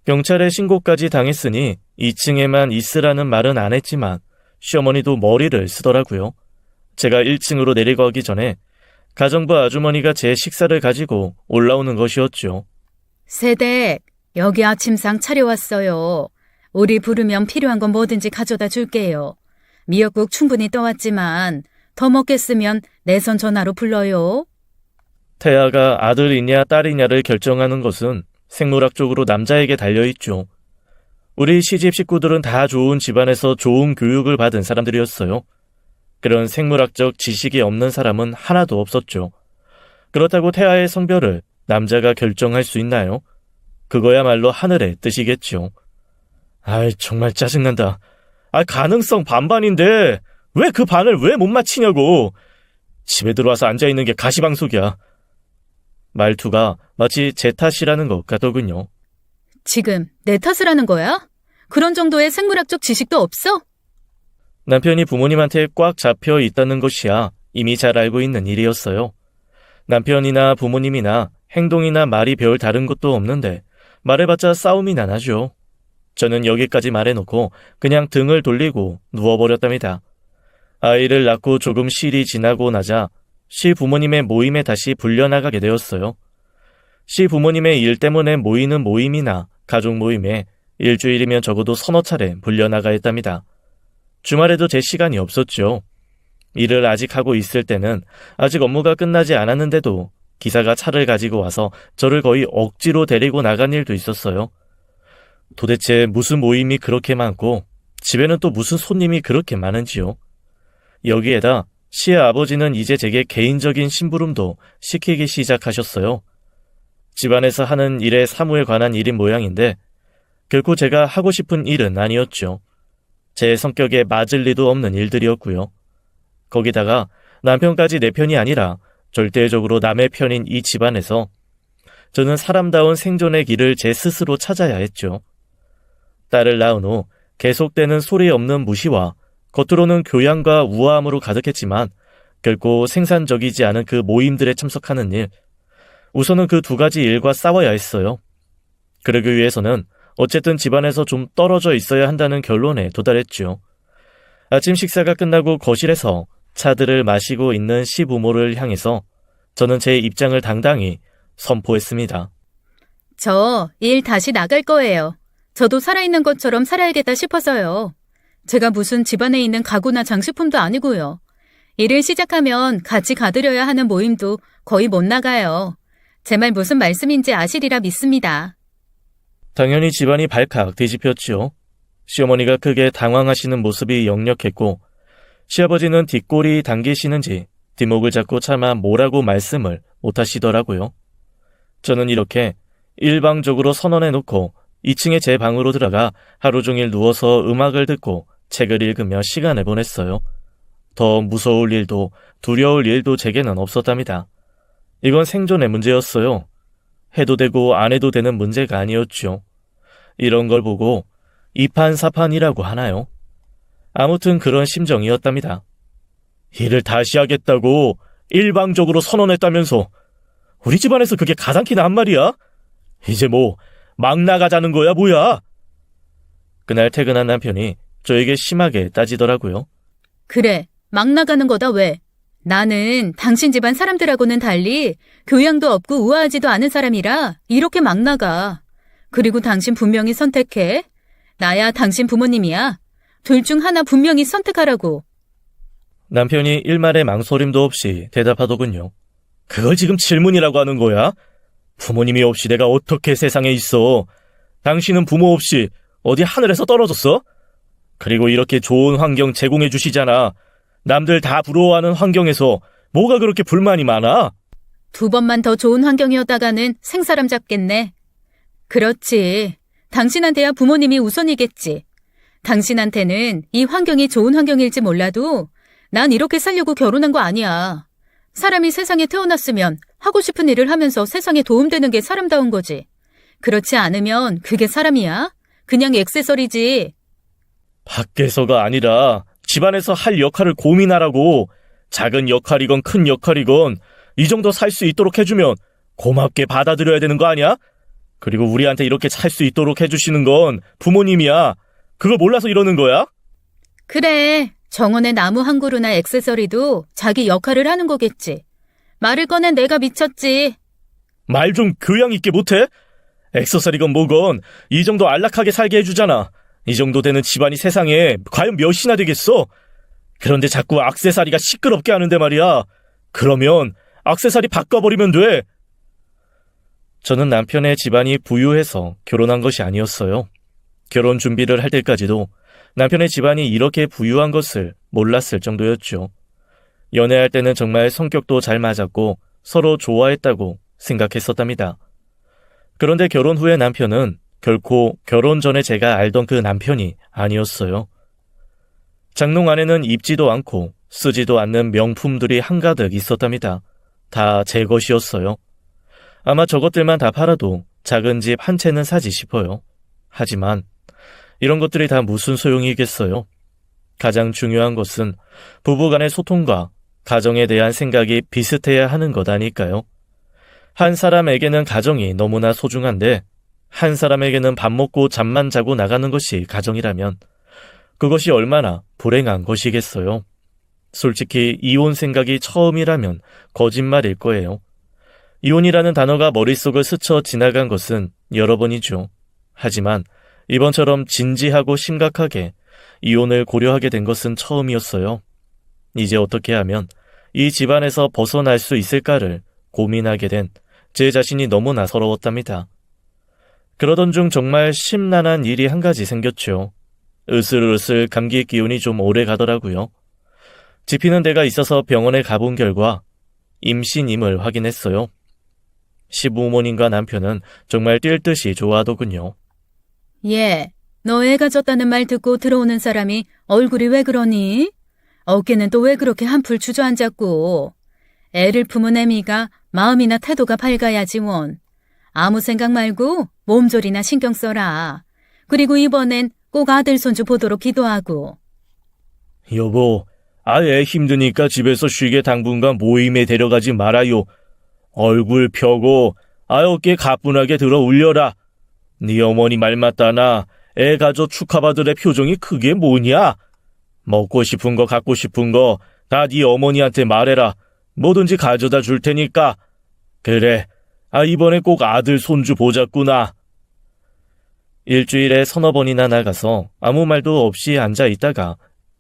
경찰에 신고까지 당했으니 2층에만 있으라는 말은 안 했지만 시어머니도 머리를 쓰더라고요. 제가 1층으로 내려가기 전에 가정부 아주머니가 제 식사를 가지고 올라오는 것이었죠. 세댁, 여기 아침상 차려왔어요. 우리 부르면 필요한 건 뭐든지 가져다 줄게요. 미역국 충분히 떠왔지만 더 먹겠으면 내선 전화로 불러요. 태아가 아들이냐 딸이냐를 결정하는 것은 생물학적으로 남자에게 달려있죠. 우리 시집 식구들은 다 좋은 집안에서 좋은 교육을 받은 사람들이었어요. 그런 생물학적 지식이 없는 사람은 하나도 없었죠. 그렇다고 태아의 성별을 남자가 결정할 수 있나요? 그거야말로 하늘의 뜻이겠죠. 정말 짜증난다. 가능성 반반인데 왜 그 반을 왜 못 맞히냐고. 집에 들어와서 앉아있는 게 가시방석이야. 말투가 마치 제 탓이라는 것 같더군요. 지금 내 탓을 하는 거야? 그런 정도의 생물학적 지식도 없어? 남편이 부모님한테 꽉 잡혀 있다는 것이야 이미 잘 알고 있는 일이었어요. 남편이나 부모님이나 행동이나 말이 별 다른 것도 없는데 말해봤자 싸움이나 나죠. 저는 여기까지 말해놓고 그냥 등을 돌리고 누워버렸답니다. 아이를 낳고 조금 실이 지나고 나자 시 부모님의 모임에 다시 불려나가게 되었어요. 시 부모님의 일 때문에 모이는 모임이나 가족 모임에 일주일이면 적어도 서너 차례 불려나가 했답니다. 주말에도 제 시간이 없었죠. 일을 아직 하고 있을 때는 아직 업무가 끝나지 않았는데도 기사가 차를 가지고 와서 저를 거의 억지로 데리고 나간 일도 있었어요. 도대체 무슨 모임이 그렇게 많고 집에는 또 무슨 손님이 그렇게 많은지요. 여기에다 시의 아버지는 이제 제게 개인적인 심부름도 시키기 시작하셨어요. 집안에서 하는 일의 사무에 관한 일인 모양인데 결코 제가 하고 싶은 일은 아니었죠. 제 성격에 맞을 리도 없는 일들이었고요. 거기다가 남편까지 내 편이 아니라 절대적으로 남의 편인 이 집안에서 저는 사람다운 생존의 길을 제 스스로 찾아야 했죠. 딸을 낳은 후 계속되는 소리 없는 무시와 겉으로는 교양과 우아함으로 가득했지만 결코 생산적이지 않은 그 모임들에 참석하는 일, 우선은 그 두 가지 일과 싸워야 했어요. 그러기 위해서는 어쨌든 집안에서 좀 떨어져 있어야 한다는 결론에 도달했죠. 아침 식사가 끝나고 거실에서 차들을 마시고 있는 시부모를 향해서 저는 제 입장을 당당히 선포했습니다. 저 일 다시 나갈 거예요. 저도 살아있는 것처럼 살아야겠다 싶어서요. 제가 무슨 집안에 있는 가구나 장식품도 아니고요. 일을 시작하면 같이 가드려야 하는 모임도 거의 못 나가요. 제 말 무슨 말씀인지 아시리라 믿습니다. 당연히 집안이 발칵 뒤집혔지요. 시어머니가 크게 당황하시는 모습이 역력했고 시아버지는 뒷골이 당기시는지 뒷목을 잡고 차마 뭐라고 말씀을 못하시더라고요. 저는 이렇게 일방적으로 선언해놓고 2층에 제 방으로 들어가 하루 종일 누워서 음악을 듣고 책을 읽으며 시간을 보냈어요. 더 무서울 일도 두려울 일도 제게는 없었답니다. 이건 생존의 문제였어요. 해도 되고 안 해도 되는 문제가 아니었죠. 이런 걸 보고 이판사판이라고 하나요? 아무튼 그런 심정이었답니다. 일을 다시 하겠다고 일방적으로 선언했다면서 우리 집안에서 그게 가당키나 한 말이야? 이제 뭐 막 나가자는 거야 뭐야? 그날 퇴근한 남편이 저에게 심하게 따지더라고요. 그래, 막 나가는 거다 왜? 나는 당신 집안 사람들하고는 달리 교양도 없고 우아하지도 않은 사람이라 이렇게 막 나가. 그리고 당신 분명히 선택해. 나야 당신 부모님이야. 둘 중 하나 분명히 선택하라고. 남편이 일말의 망설임도 없이 대답하더군요. 그걸 지금 질문이라고 하는 거야? 부모님이 없이 내가 어떻게 세상에 있어? 당신은 부모 없이 어디 하늘에서 떨어졌어? 그리고 이렇게 좋은 환경 제공해 주시잖아. 남들 다 부러워하는 환경에서 뭐가 그렇게 불만이 많아? 2번만 더 좋은 환경이었다가는 생사람 잡겠네. 그렇지. 당신한테야 부모님이 우선이겠지. 당신한테는 이 환경이 좋은 환경일지 몰라도 난 이렇게 살려고 결혼한 거 아니야. 사람이 세상에 태어났으면 하고 싶은 일을 하면서 세상에 도움되는 게 사람다운 거지. 그렇지 않으면 그게 사람이야? 그냥 액세서리지. 밖에서가 아니라 집안에서 할 역할을 고민하라고. 작은 역할이건 큰 역할이건 이 정도 살 수 있도록 해주면 고맙게 받아들여야 되는 거 아니야? 그리고 우리한테 이렇게 살 수 있도록 해주시는 건 부모님이야. 그걸 몰라서 이러는 거야? 그래. 정원의 나무 한 그루나 액세서리도 자기 역할을 하는 거겠지. 말을 꺼낸 내가 미쳤지. 말 좀 교양 있게 못해? 액세서리건 뭐건 이 정도 안락하게 살게 해주잖아. 이 정도 되는 집안이 세상에 과연 몇이나 되겠어? 그런데 자꾸 액세서리가 시끄럽게 하는데 말이야. 그러면 액세서리 바꿔버리면 돼. 저는 남편의 집안이 부유해서 결혼한 것이 아니었어요. 결혼 준비를 할 때까지도 남편의 집안이 이렇게 부유한 것을 몰랐을 정도였죠. 연애할 때는 정말 성격도 잘 맞았고 서로 좋아했다고 생각했었답니다. 그런데 결혼 후에 남편은 결코 결혼 전에 제가 알던 그 남편이 아니었어요. 장롱 안에는 입지도 않고 쓰지도 않는 명품들이 한가득 있었답니다. 다 제 것이었어요. 아마 저것들만 다 팔아도 작은 집 한 채는 사지 싶어요. 하지만 이런 것들이 다 무슨 소용이겠어요? 가장 중요한 것은 부부간의 소통과 가정에 대한 생각이 비슷해야 하는 것 아닐까요? 한 사람에게는 가정이 너무나 소중한데 한 사람에게는 밥 먹고 잠만 자고 나가는 것이 가정이라면 그것이 얼마나 불행한 것이겠어요? 솔직히 이혼 생각이 처음이라면 거짓말일 거예요. 이혼이라는 단어가 머릿속을 스쳐 지나간 것은 여러 번이죠. 하지만 이번처럼 진지하고 심각하게 이혼을 고려하게 된 것은 처음이었어요. 이제 어떻게 하면 이 집안에서 벗어날 수 있을까를 고민하게 된 제 자신이 너무나 서러웠답니다. 그러던 중 정말 심란한 일이 한 가지 생겼죠. 으슬으슬 감기 기운이 좀 오래 가더라고요. 지피는 데가 있어서 병원에 가본 결과 임신임을 확인했어요. 시부모님과 남편은 정말 뛸 듯이 좋아하더군요. 예, 너 애 가졌다는 말 듣고 들어오는 사람이 얼굴이 왜 그러니? 어깨는 또 왜 그렇게 한풀 주저앉았고. 애를 품은 애미가 마음이나 태도가 밝아야지 원. 아무 생각 말고 몸조리나 신경 써라. 그리고 이번엔 꼭 아들 손주 보도록 기도하고. 여보, 아예 힘드니까 집에서 쉬게 당분간 모임에 데려가지 말아요. 얼굴 펴고 어깨 가뿐하게 들어 올려라. 네 어머니 말 맞다나 애 가져 축하받으래 표정이 그게 뭐냐? 먹고 싶은 거 갖고 싶은 거 다 네 어머니한테 말해라. 뭐든지 가져다 줄 테니까. 그래, 이번에 꼭 아들 손주 보자꾸나. 일주일에 서너 번이나 나가서 아무 말도 없이 앉아 있다가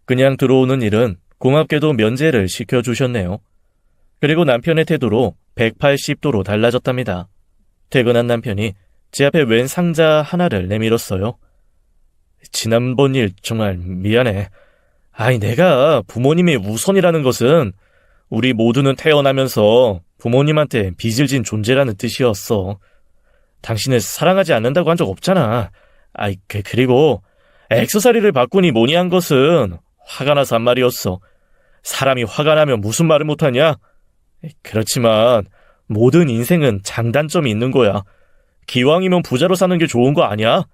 그냥 들어오는 일은 고맙게도 면제를 시켜주셨네요. 그리고 남편의 태도로 180도로 달라졌답니다. 퇴근한 남편이 제 앞에 웬 상자 하나를 내밀었어요. 지난번 일 정말 미안해. 내가 부모님의 우선이라는 것은 우리 모두는 태어나면서 부모님한테 빚을 진 존재라는 뜻이었어. 당신을 사랑하지 않는다고 한 적 없잖아. 그리고 액세서리를 바꾸니 뭐니 한 것은 화가 나서 한 말이었어. 사람이 화가 나면 무슨 말을 못하냐? 그렇지만 모든 인생은 장단점이 있는 거야. 기왕이면 부자로 사는 게 좋은 거 아니야?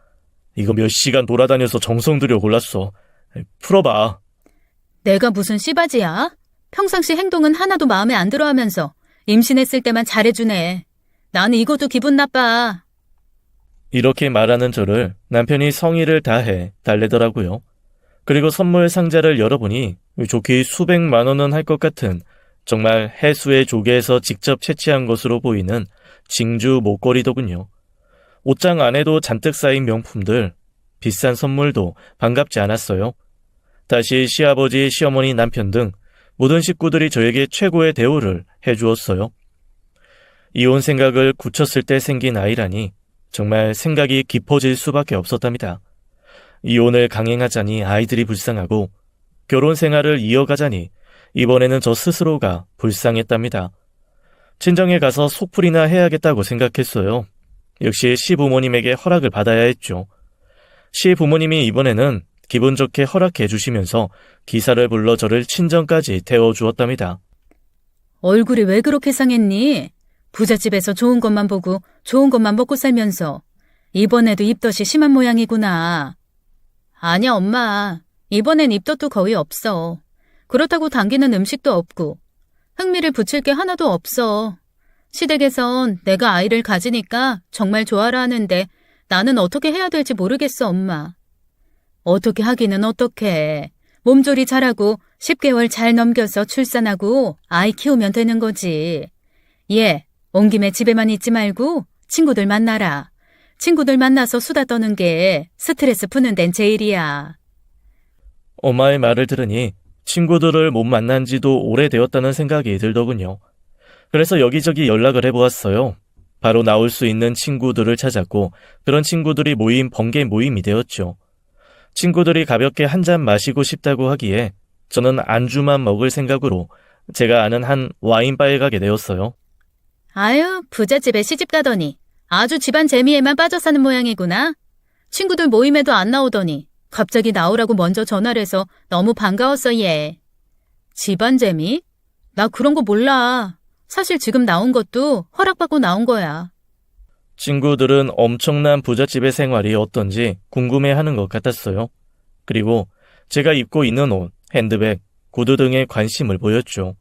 이거 몇 시간 돌아다녀서 정성 들여 골랐어. 풀어봐. 내가 무슨 씨바지야? 평상시 행동은 하나도 마음에 안 들어 하면서 임신했을 때만 잘해주네. 나는 이것도 기분 나빠. 이렇게 말하는 저를 남편이 성의를 다해 달래더라고요. 그리고 선물 상자를 열어보니 좋게 수백만 원은 할 것 같은 정말 해수의 조개에서 직접 채취한 것으로 보이는 징주 목걸이더군요. 옷장 안에도 잔뜩 쌓인 명품들, 비싼 선물도 반갑지 않았어요. 다시 시아버지, 시어머니, 남편 등 모든 식구들이 저에게 최고의 대우를 해주었어요. 이혼 생각을 굳혔을 때 생긴 아이라니 정말 생각이 깊어질 수밖에 없었답니다. 이혼을 강행하자니 아이들이 불쌍하고 결혼 생활을 이어가자니 이번에는 저 스스로가 불쌍했답니다. 친정에 가서 속풀이나 해야겠다고 생각했어요. 역시 시부모님에게 허락을 받아야 했죠. 시부모님이 이번에는 기분 좋게 허락해 주시면서 기사를 불러 저를 친정까지 태워주었답니다. 얼굴이 왜 그렇게 상했니? 부잣집에서 좋은 것만 보고 좋은 것만 먹고 살면서 이번에도 입덧이 심한 모양이구나. 아니야, 엄마. 이번엔 입덧도 거의 없어. 그렇다고 당기는 음식도 없고 흥미를 붙일 게 하나도 없어. 시댁에선 내가 아이를 가지니까 정말 좋아라 하는데 나는 어떻게 해야 될지 모르겠어, 엄마. 어떻게 하기는 어떡해. 몸조리 잘하고 10개월 잘 넘겨서 출산하고 아이 키우면 되는 거지. 예, 온 김에 집에만 있지 말고 친구들 만나라. 친구들 만나서 수다 떠는 게 스트레스 푸는 데는 제일이야. 엄마의 말을 들으니 친구들을 못 만난 지도 오래되었다는 생각이 들더군요. 그래서 여기저기 연락을 해보았어요. 바로 나올 수 있는 친구들을 찾았고 그런 친구들이 모인 번개 모임이 되었죠. 친구들이 가볍게 한 잔 마시고 싶다고 하기에 저는 안주만 먹을 생각으로 제가 아는 한 와인바에 가게 되었어요. 아유, 부잣집에 시집 가더니 아주 집안 재미에만 빠져 사는 모양이구나. 친구들 모임에도 안 나오더니 갑자기 나오라고 먼저 전화를 해서 너무 반가웠어, 얘. 집안 재미? 나 그런 거 몰라. 사실 지금 나온 것도 허락받고 나온 거야. 친구들은 엄청난 부잣집의 생활이 어떤지 궁금해하는 것 같았어요. 그리고 제가 입고 있는 옷, 핸드백, 구두 등에 관심을 보였죠.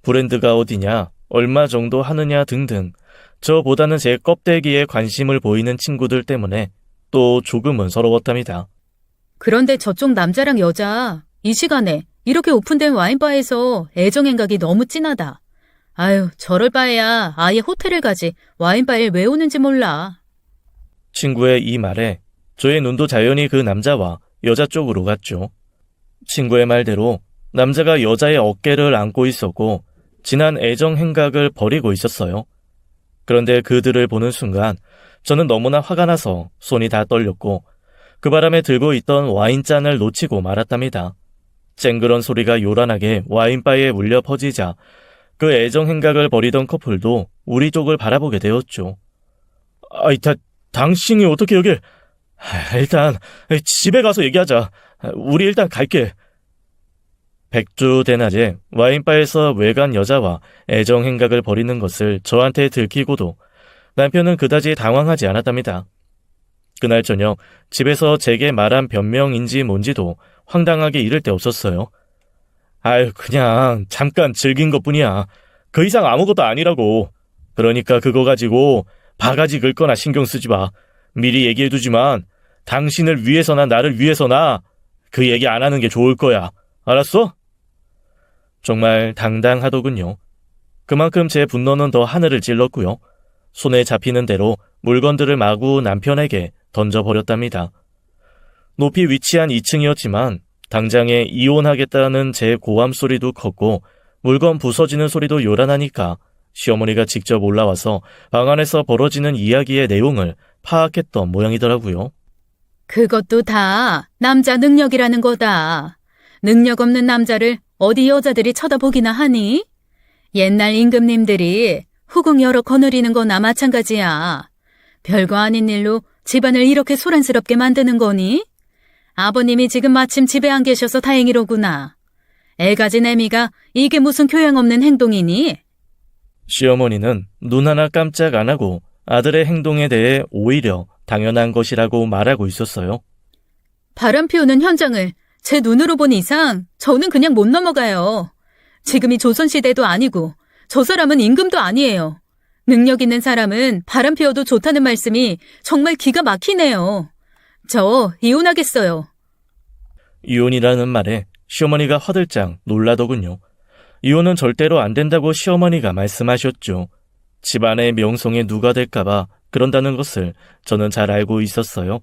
브랜드가 어디냐, 얼마 정도 하느냐 등등 저보다는 제 껍데기에 관심을 보이는 친구들 때문에 또 조금은 서러웠답니다. 그런데 저쪽 남자랑 여자 이 시간에 이렇게 오픈된 와인바에서 애정행각이 너무 진하다. 아유, 저럴 바에야 아예 호텔을 가지 와인바에 왜 오는지 몰라. 친구의 이 말에 저의 눈도 자연히 그 남자와 여자 쪽으로 갔죠. 친구의 말대로 남자가 여자의 어깨를 안고 있었고 진한 애정 행각을 벌이고 있었어요. 그런데 그들을 보는 순간 저는 너무나 화가 나서 손이 다 떨렸고 그 바람에 들고 있던 와인잔을 놓치고 말았답니다. 쨍그런 소리가 요란하게 와인바에 울려 퍼지자 그 애정 행각을 벌이던 커플도 우리 쪽을 바라보게 되었죠. 당신이 어떻게 여길... 일단 집에 가서 얘기하자. 우리 일단 갈게. 백주 대낮에 와인바에서 외간 여자와 애정 행각을 벌이는 것을 저한테 들키고도 남편은 그다지 당황하지 않았답니다. 그날 저녁 집에서 제게 말한 변명인지 뭔지도 황당하게 이를 데 없었어요. 그냥 잠깐 즐긴 것뿐이야. 그 이상 아무것도 아니라고. 그러니까 그거 가지고 바가지 긁거나 신경 쓰지 마. 미리 얘기해두지만 당신을 위해서나 나를 위해서나 그 얘기 안 하는 게 좋을 거야. 알았어? 정말 당당하더군요. 그만큼 제 분노는 더 하늘을 찔렀고요. 손에 잡히는 대로 물건들을 마구 남편에게 던져버렸답니다. 높이 위치한 2층이었지만 당장에 이혼하겠다는 제 고함 소리도 컸고 물건 부서지는 소리도 요란하니까 시어머니가 직접 올라와서 방 안에서 벌어지는 이야기의 내용을 파악했던 모양이더라고요. 그것도 다 남자 능력이라는 거다. 능력 없는 남자를 어디 여자들이 쳐다보기나 하니? 옛날 임금님들이 후궁 여러 거느리는 거나 마찬가지야. 별거 아닌 일로 집안을 이렇게 소란스럽게 만드는 거니? 아버님이 지금 마침 집에 안 계셔서 다행이로구나. 애 가진 애미가 이게 무슨 교양 없는 행동이니? 시어머니는 눈 하나 깜짝 안 하고 아들의 행동에 대해 오히려 당연한 것이라고 말하고 있었어요. 바람 피우는 현장을 제 눈으로 본 이상 저는 그냥 못 넘어가요. 지금이 조선시대도 아니고 저 사람은 임금도 아니에요. 능력 있는 사람은 바람 피워도 좋다는 말씀이 정말 기가 막히네요. 저 이혼하겠어요. 이혼이라는 말에 시어머니가 화들짝 놀라더군요. 이혼은 절대로 안 된다고 시어머니가 말씀하셨죠. 집안의 명성에 누가 될까봐 그런다는 것을 저는 잘 알고 있었어요.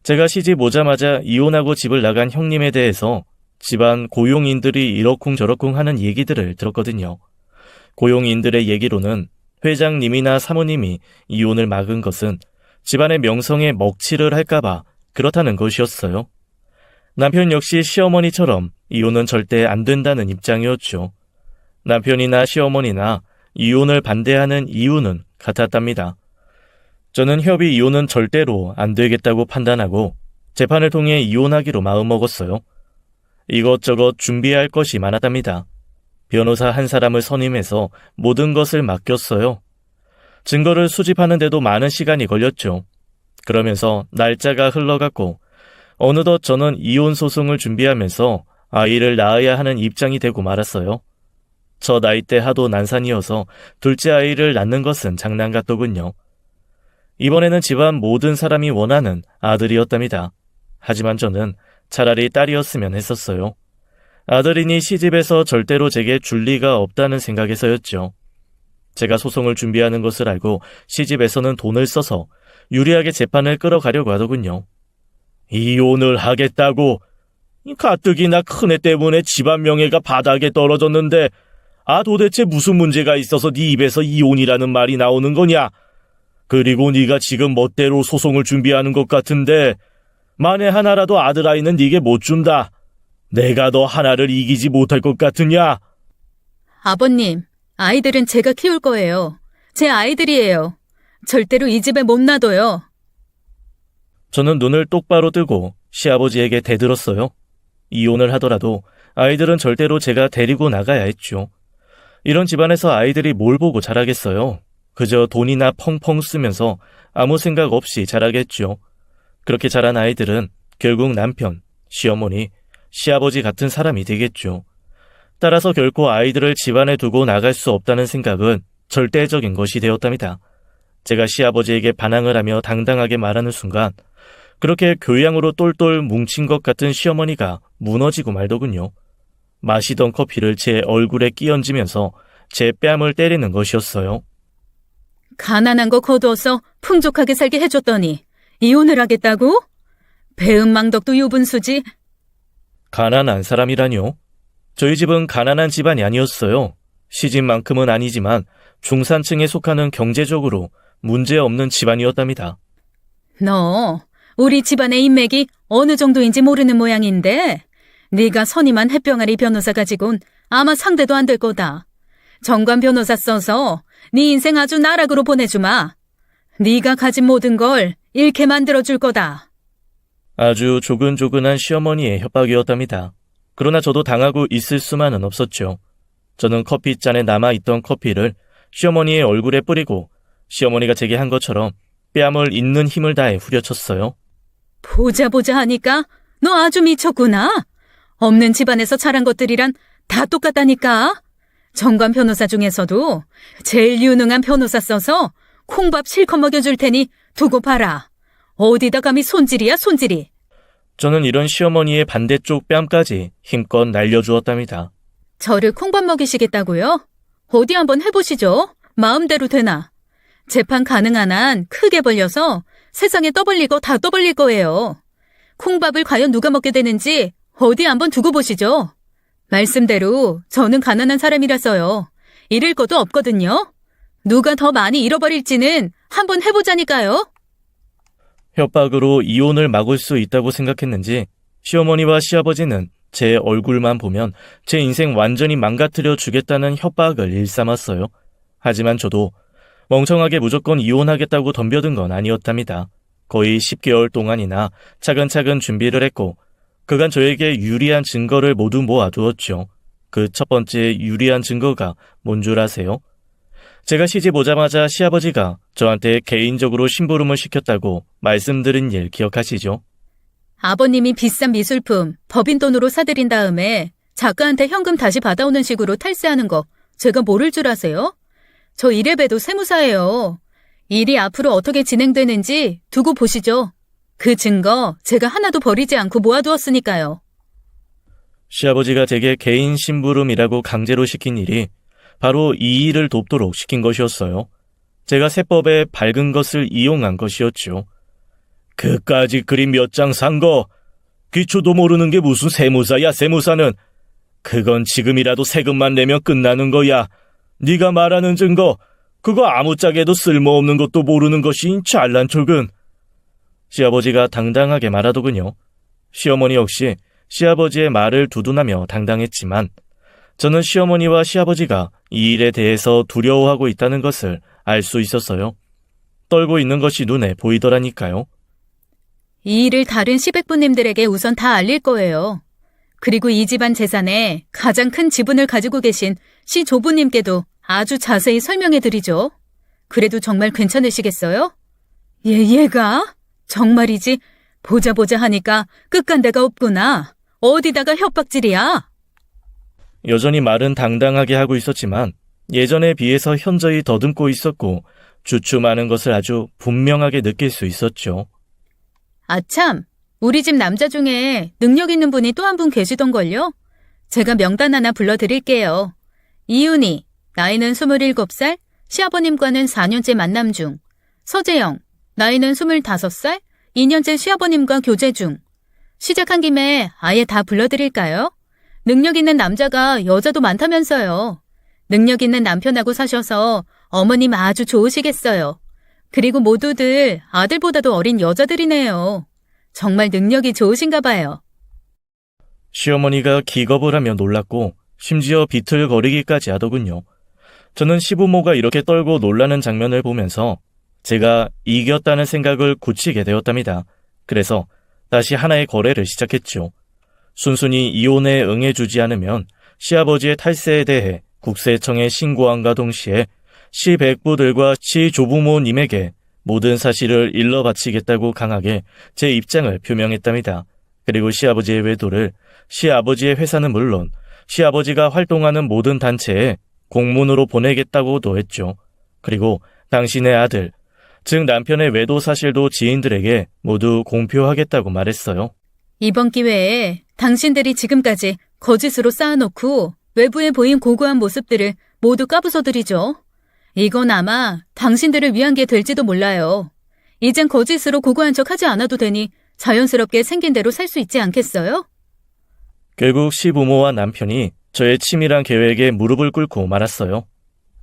제가 시집 오자마자 이혼하고 집을 나간 형님에 대해서 집안 고용인들이 이러쿵저러쿵 하는 얘기들을 들었거든요. 고용인들의 얘기로는 회장님이나 사모님이 이혼을 막은 것은 집안의 명성에 먹칠을 할까봐 그렇다는 것이었어요. 남편 역시 시어머니처럼 이혼은 절대 안 된다는 입장이었죠. 남편이나 시어머니나 이혼을 반대하는 이유는 같았답니다. 저는 협의 이혼은 절대로 안 되겠다고 판단하고 재판을 통해 이혼하기로 마음먹었어요. 이것저것 준비할 것이 많았답니다. 변호사 한 사람을 선임해서 모든 것을 맡겼어요. 증거를 수집하는데도 많은 시간이 걸렸죠. 그러면서 날짜가 흘러갔고 어느덧 저는 이혼 소송을 준비하면서 아이를 낳아야 하는 입장이 되고 말았어요. 저 나이 때 하도 난산이어서 둘째 아이를 낳는 것은 장난 같더군요. 이번에는 집안 모든 사람이 원하는 아들이었답니다. 하지만 저는 차라리 딸이었으면 했었어요. 아들이니 시집에서 절대로 제게 줄 리가 없다는 생각에서였죠. 제가 소송을 준비하는 것을 알고 시집에서는 돈을 써서 유리하게 재판을 끌어가려고 하더군요. 이혼을 하겠다고? 가뜩이나 큰애 때문에 집안 명예가 바닥에 떨어졌는데 도대체 무슨 문제가 있어서 네 입에서 이혼이라는 말이 나오는 거냐? 그리고 네가 지금 멋대로 소송을 준비하는 것 같은데 만에 하나라도 아들아이는 네게 못 준다. 내가 너 하나를 이기지 못할 것 같으냐? 아버님, 아이들은 제가 키울 거예요. 제 아이들이에요. 절대로 이 집에 못 놔둬요. 저는 눈을 똑바로 뜨고 시아버지에게 대들었어요. 이혼을 하더라도 아이들은 절대로 제가 데리고 나가야 했죠. 이런 집안에서 아이들이 뭘 보고 자라겠어요. 그저 돈이나 펑펑 쓰면서 아무 생각 없이 자라겠죠. 그렇게 자란 아이들은 결국 남편, 시어머니, 시아버지 같은 사람이 되겠죠. 따라서 결코 아이들을 집안에 두고 나갈 수 없다는 생각은 절대적인 것이 되었답니다. 제가 시아버지에게 반항을 하며 당당하게 말하는 순간 그렇게 교양으로 똘똘 뭉친 것 같은 시어머니가 무너지고 말더군요. 마시던 커피를 제 얼굴에 끼얹으면서 제 뺨을 때리는 것이었어요. 가난한 거 거두어서 풍족하게 살게 해줬더니 이혼을 하겠다고? 배은망덕도 유분수지. 가난한 사람이라뇨? 저희 집은 가난한 집안이 아니었어요. 시집만큼은 아니지만 중산층에 속하는 경제적으로 문제없는 집안이었답니다. 너 우리 집안의 인맥이 어느 정도인지 모르는 모양인데 네가 선임한 햇병아리 변호사 가지고는 아마 상대도 안 될 거다. 정관 변호사 써서 네 인생 아주 나락으로 보내주마. 네가 가진 모든 걸 잃게 만들어줄 거다. 아주 조근조근한 시어머니의 협박이었답니다. 그러나 저도 당하고 있을 수만은 없었죠. 저는 커피잔에 남아있던 커피를 시어머니의 얼굴에 뿌리고 시어머니가 제게 한 것처럼 뺨을 있는 힘을 다해 후려쳤어요. 보자 하니까 너 아주 미쳤구나. 없는 집안에서 자란 것들이란 다 똑같다니까. 정관 변호사 중에서도 제일 유능한 변호사 써서 콩밥 실컷 먹여줄 테니 두고 봐라. 어디다 감히 손질이야 손질이. 저는 이런 시어머니의 반대쪽 뺨까지 힘껏 날려주었답니다. 저를 콩밥 먹이시겠다고요? 어디 한번 해보시죠. 마음대로 되나. 재판 가능한 한 크게 벌려서 세상에 떠벌릴 거 다 떠벌릴 거예요. 콩밥을 과연 누가 먹게 되는지 어디 한번 두고 보시죠. 말씀대로 저는 가난한 사람이라서요. 잃을 것도 없거든요. 누가 더 많이 잃어버릴지는 한번 해보자니까요. 협박으로 이혼을 막을 수 있다고 생각했는지 시어머니와 시아버지는 제 얼굴만 보면 제 인생 완전히 망가뜨려 주겠다는 협박을 일삼았어요. 하지만 저도 멍청하게 무조건 이혼하겠다고 덤벼든 건 아니었답니다. 거의 10개월 동안이나 차근차근 준비를 했고 그간 저에게 유리한 증거를 모두 모아두었죠. 그 첫 번째 유리한 증거가 뭔 줄 아세요? 제가 시집 오자마자 시아버지가 저한테 개인적으로 심부름을 시켰다고 말씀드린 일 기억하시죠? 아버님이 비싼 미술품 법인 돈으로 사들인 다음에 작가한테 현금 다시 받아오는 식으로 탈세하는 거 제가 모를 줄 아세요? 저 이래봬도 세무사예요. 일이 앞으로 어떻게 진행되는지 두고 보시죠. 그 증거 제가 하나도 버리지 않고 모아두었으니까요. 시아버지가 제게 개인 심부름이라고 강제로 시킨 일이 바로 이 일을 돕도록 시킨 것이었어요. 제가 세법에 밝은 것을 이용한 것이었죠. 그까짓 그림 몇 장 산 거 기초도 모르는 게 무슨 세무사야. 세무사는 그건 지금이라도 세금만 내면 끝나는 거야. 네가 말하는 증거 그거 아무짝에도 쓸모없는 것도 모르는 것이 잘난 척은. 시아버지가 당당하게 말하더군요. 시어머니 역시 시아버지의 말을 두둔하며 당당했지만 저는 시어머니와 시아버지가 이 일에 대해서 두려워하고 있다는 것을 알 수 있었어요. 떨고 있는 것이 눈에 보이더라니까요. 이 일을 다른 시백부님들에게 우선 다 알릴 거예요. 그리고 이 집안 재산에 가장 큰 지분을 가지고 계신 시조부님께도 아주 자세히 설명해 드리죠. 그래도 정말 괜찮으시겠어요? 얘가? 정말이지 보자 하니까 끝간데가 없구나. 어디다가 협박질이야? 여전히 말은 당당하게 하고 있었지만 예전에 비해서 현저히 더듬고 있었고 주춤하는 것을 아주 분명하게 느낄 수 있었죠. 아참, 우리 집 남자 중에 능력 있는 분이 또 한 분 계시던걸요? 제가 명단 하나 불러드릴게요. 이윤희, 나이는 27살, 시아버님과는 4년째 만남 중. 서재영, 나이는 25살, 2년째 시아버님과 교제 중. 시작한 김에 아예 다 불러드릴까요? 능력 있는 남자가 여자도 많다면서요. 능력 있는 남편하고 사셔서 어머님 아주 좋으시겠어요. 그리고 모두들 아들보다도 어린 여자들이네요. 정말 능력이 좋으신가 봐요. 시어머니가 기겁을 하며 놀랐고 심지어 비틀거리기까지 하더군요. 저는 시부모가 이렇게 떨고 놀라는 장면을 보면서 제가 이겼다는 생각을 굳히게 되었답니다. 그래서 다시 하나의 거래를 시작했죠. 순순히 이혼에 응해주지 않으면 시아버지의 탈세에 대해 국세청에 신고함과 동시에 시백부들과 시조부모님에게 모든 사실을 일러 바치겠다고 강하게 제 입장을 표명했답니다. 그리고 시아버지의 외도를 시아버지의 회사는 물론 시아버지가 활동하는 모든 단체에 공문으로 보내겠다고도 했죠. 그리고 당신의 아들, 즉 남편의 외도 사실도 지인들에게 모두 공표하겠다고 말했어요. 이번 기회에 당신들이 지금까지 거짓으로 쌓아놓고 외부에 보인 고고한 모습들을 모두 까부숴드리죠. 이건 아마 당신들을 위한 게 될지도 몰라요. 이젠 거짓으로 고고한 척 하지 않아도 되니 자연스럽게 생긴 대로 살 수 있지 않겠어요? 결국 시부모와 남편이 저의 치밀한 계획에 무릎을 꿇고 말았어요.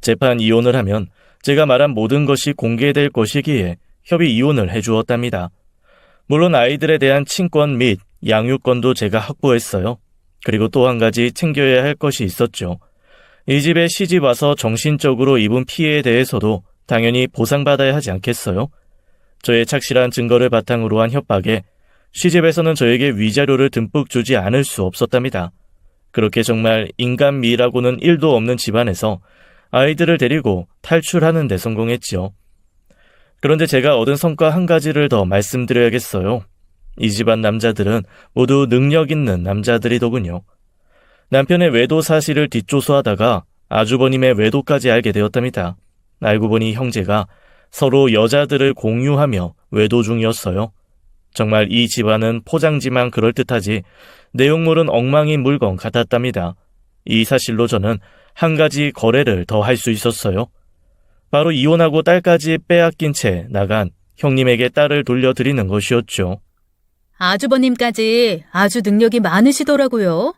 재판 이혼을 하면 제가 말한 모든 것이 공개될 것이기에 협의 이혼을 해주었답니다. 물론 아이들에 대한 친권 및 양육권도 제가 확보했어요. 그리고 또 한 가지 챙겨야 할 것이 있었죠. 이 집에 시집 와서 정신적으로 입은 피해에 대해서도 당연히 보상받아야 하지 않겠어요? 저의 착실한 증거를 바탕으로 한 협박에 시집에서는 저에게 위자료를 듬뿍 주지 않을 수 없었답니다. 그렇게 정말 인간미라고는 1도 없는 집안에서 아이들을 데리고 탈출하는 데 성공했지요. 그런데 제가 얻은 성과 한 가지를 더 말씀드려야겠어요. 이 집안 남자들은 모두 능력 있는 남자들이더군요. 남편의 외도 사실을 뒷조사하다가 아주버님의 외도까지 알게 되었답니다. 알고 보니 형제가 서로 여자들을 공유하며 외도 중이었어요. 정말 이 집안은 포장지만 그럴듯하지 내용물은 엉망인 물건 같았답니다. 이 사실로 저는 한 가지 거래를 더 할 수 있었어요. 바로 이혼하고 딸까지 빼앗긴 채 나간 형님에게 딸을 돌려드리는 것이었죠. 아주버님까지 아주 능력이 많으시더라고요.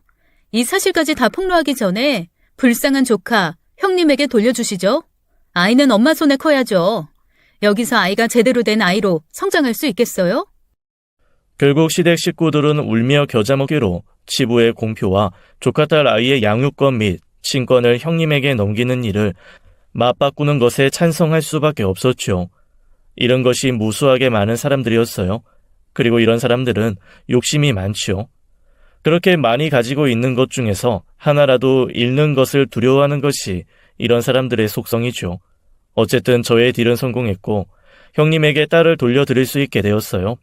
이 사실까지 다 폭로하기 전에 불쌍한 조카, 형님에게 돌려주시죠. 아이는 엄마 손에 커야죠. 여기서 아이가 제대로 된 아이로 성장할 수 있겠어요? 결국 시댁 식구들은 울며 겨자 먹기로 치부의 공표와 조카딸 아이의 양육권 및 친권을 형님에게 넘기는 일을 맞바꾸는 것에 찬성할 수밖에 없었죠. 이런 것이 무수하게 많은 사람들이었어요. 그리고 이런 사람들은 욕심이 많지요. 그렇게 많이 가지고 있는 것 중에서 하나라도 잃는 것을 두려워하는 것이 이런 사람들의 속성이죠. 어쨌든 저의 딜은 성공했고 형님에게 딸을 돌려드릴 수 있게 되었어요.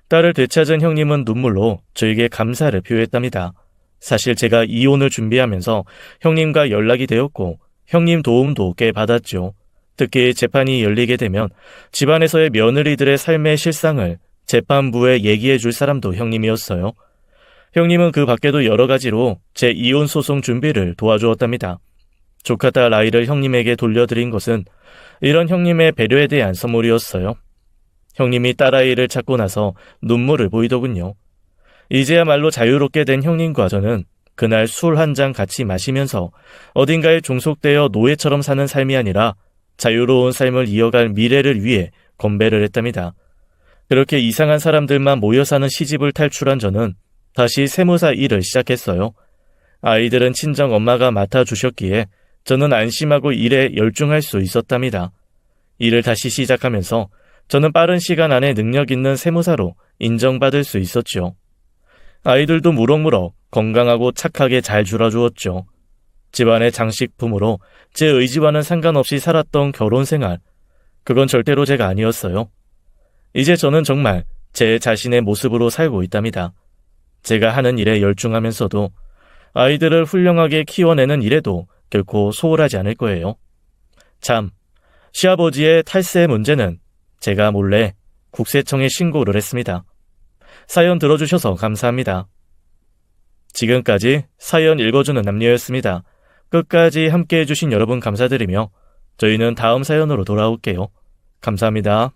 딸을 되찾은 형님은 눈물로 저에게 감사를 표했답니다. 사실 제가 이혼을 준비하면서 형님과 연락이 되었고 형님 도움도 꽤 받았죠. 특히 재판이 열리게 되면 집안에서의 며느리들의 삶의 실상을 재판부에 얘기해 줄 사람도 형님이었어요. 형님은 그 밖에도 여러 가지로 제 이혼 소송 준비를 도와주었답니다. 조카딸 아이를 형님에게 돌려드린 것은 이런 형님의 배려에 대한 선물이었어요. 형님이 딸아이를 찾고 나서 눈물을 보이더군요. 이제야말로 자유롭게 된 형님과 저는 그날 술 한 잔 같이 마시면서 어딘가에 종속되어 노예처럼 사는 삶이 아니라 자유로운 삶을 이어갈 미래를 위해 건배를 했답니다. 그렇게 이상한 사람들만 모여 사는 시집을 탈출한 저는 다시 세무사 일을 시작했어요. 아이들은 친정 엄마가 맡아주셨기에 저는 안심하고 일에 열중할 수 있었답니다. 일을 다시 시작하면서 저는 빠른 시간 안에 능력 있는 세무사로 인정받을 수 있었죠. 아이들도 무럭무럭 건강하고 착하게 잘 자라주었죠. 집안의 장식품으로 제 의지와는 상관없이 살았던 결혼생활, 그건 절대로 제가 아니었어요. 이제 저는 정말 제 자신의 모습으로 살고 있답니다. 제가 하는 일에 열중하면서도 아이들을 훌륭하게 키워내는 일에도 결코 소홀하지 않을 거예요. 참, 시아버지의 탈세 문제는 제가 몰래 국세청에 신고를 했습니다. 사연 들어주셔서 감사합니다. 지금까지 사연 읽어주는 남녀였습니다. 끝까지 함께해 주신 여러분 감사드리며 저희는 다음 사연으로 돌아올게요. 감사합니다.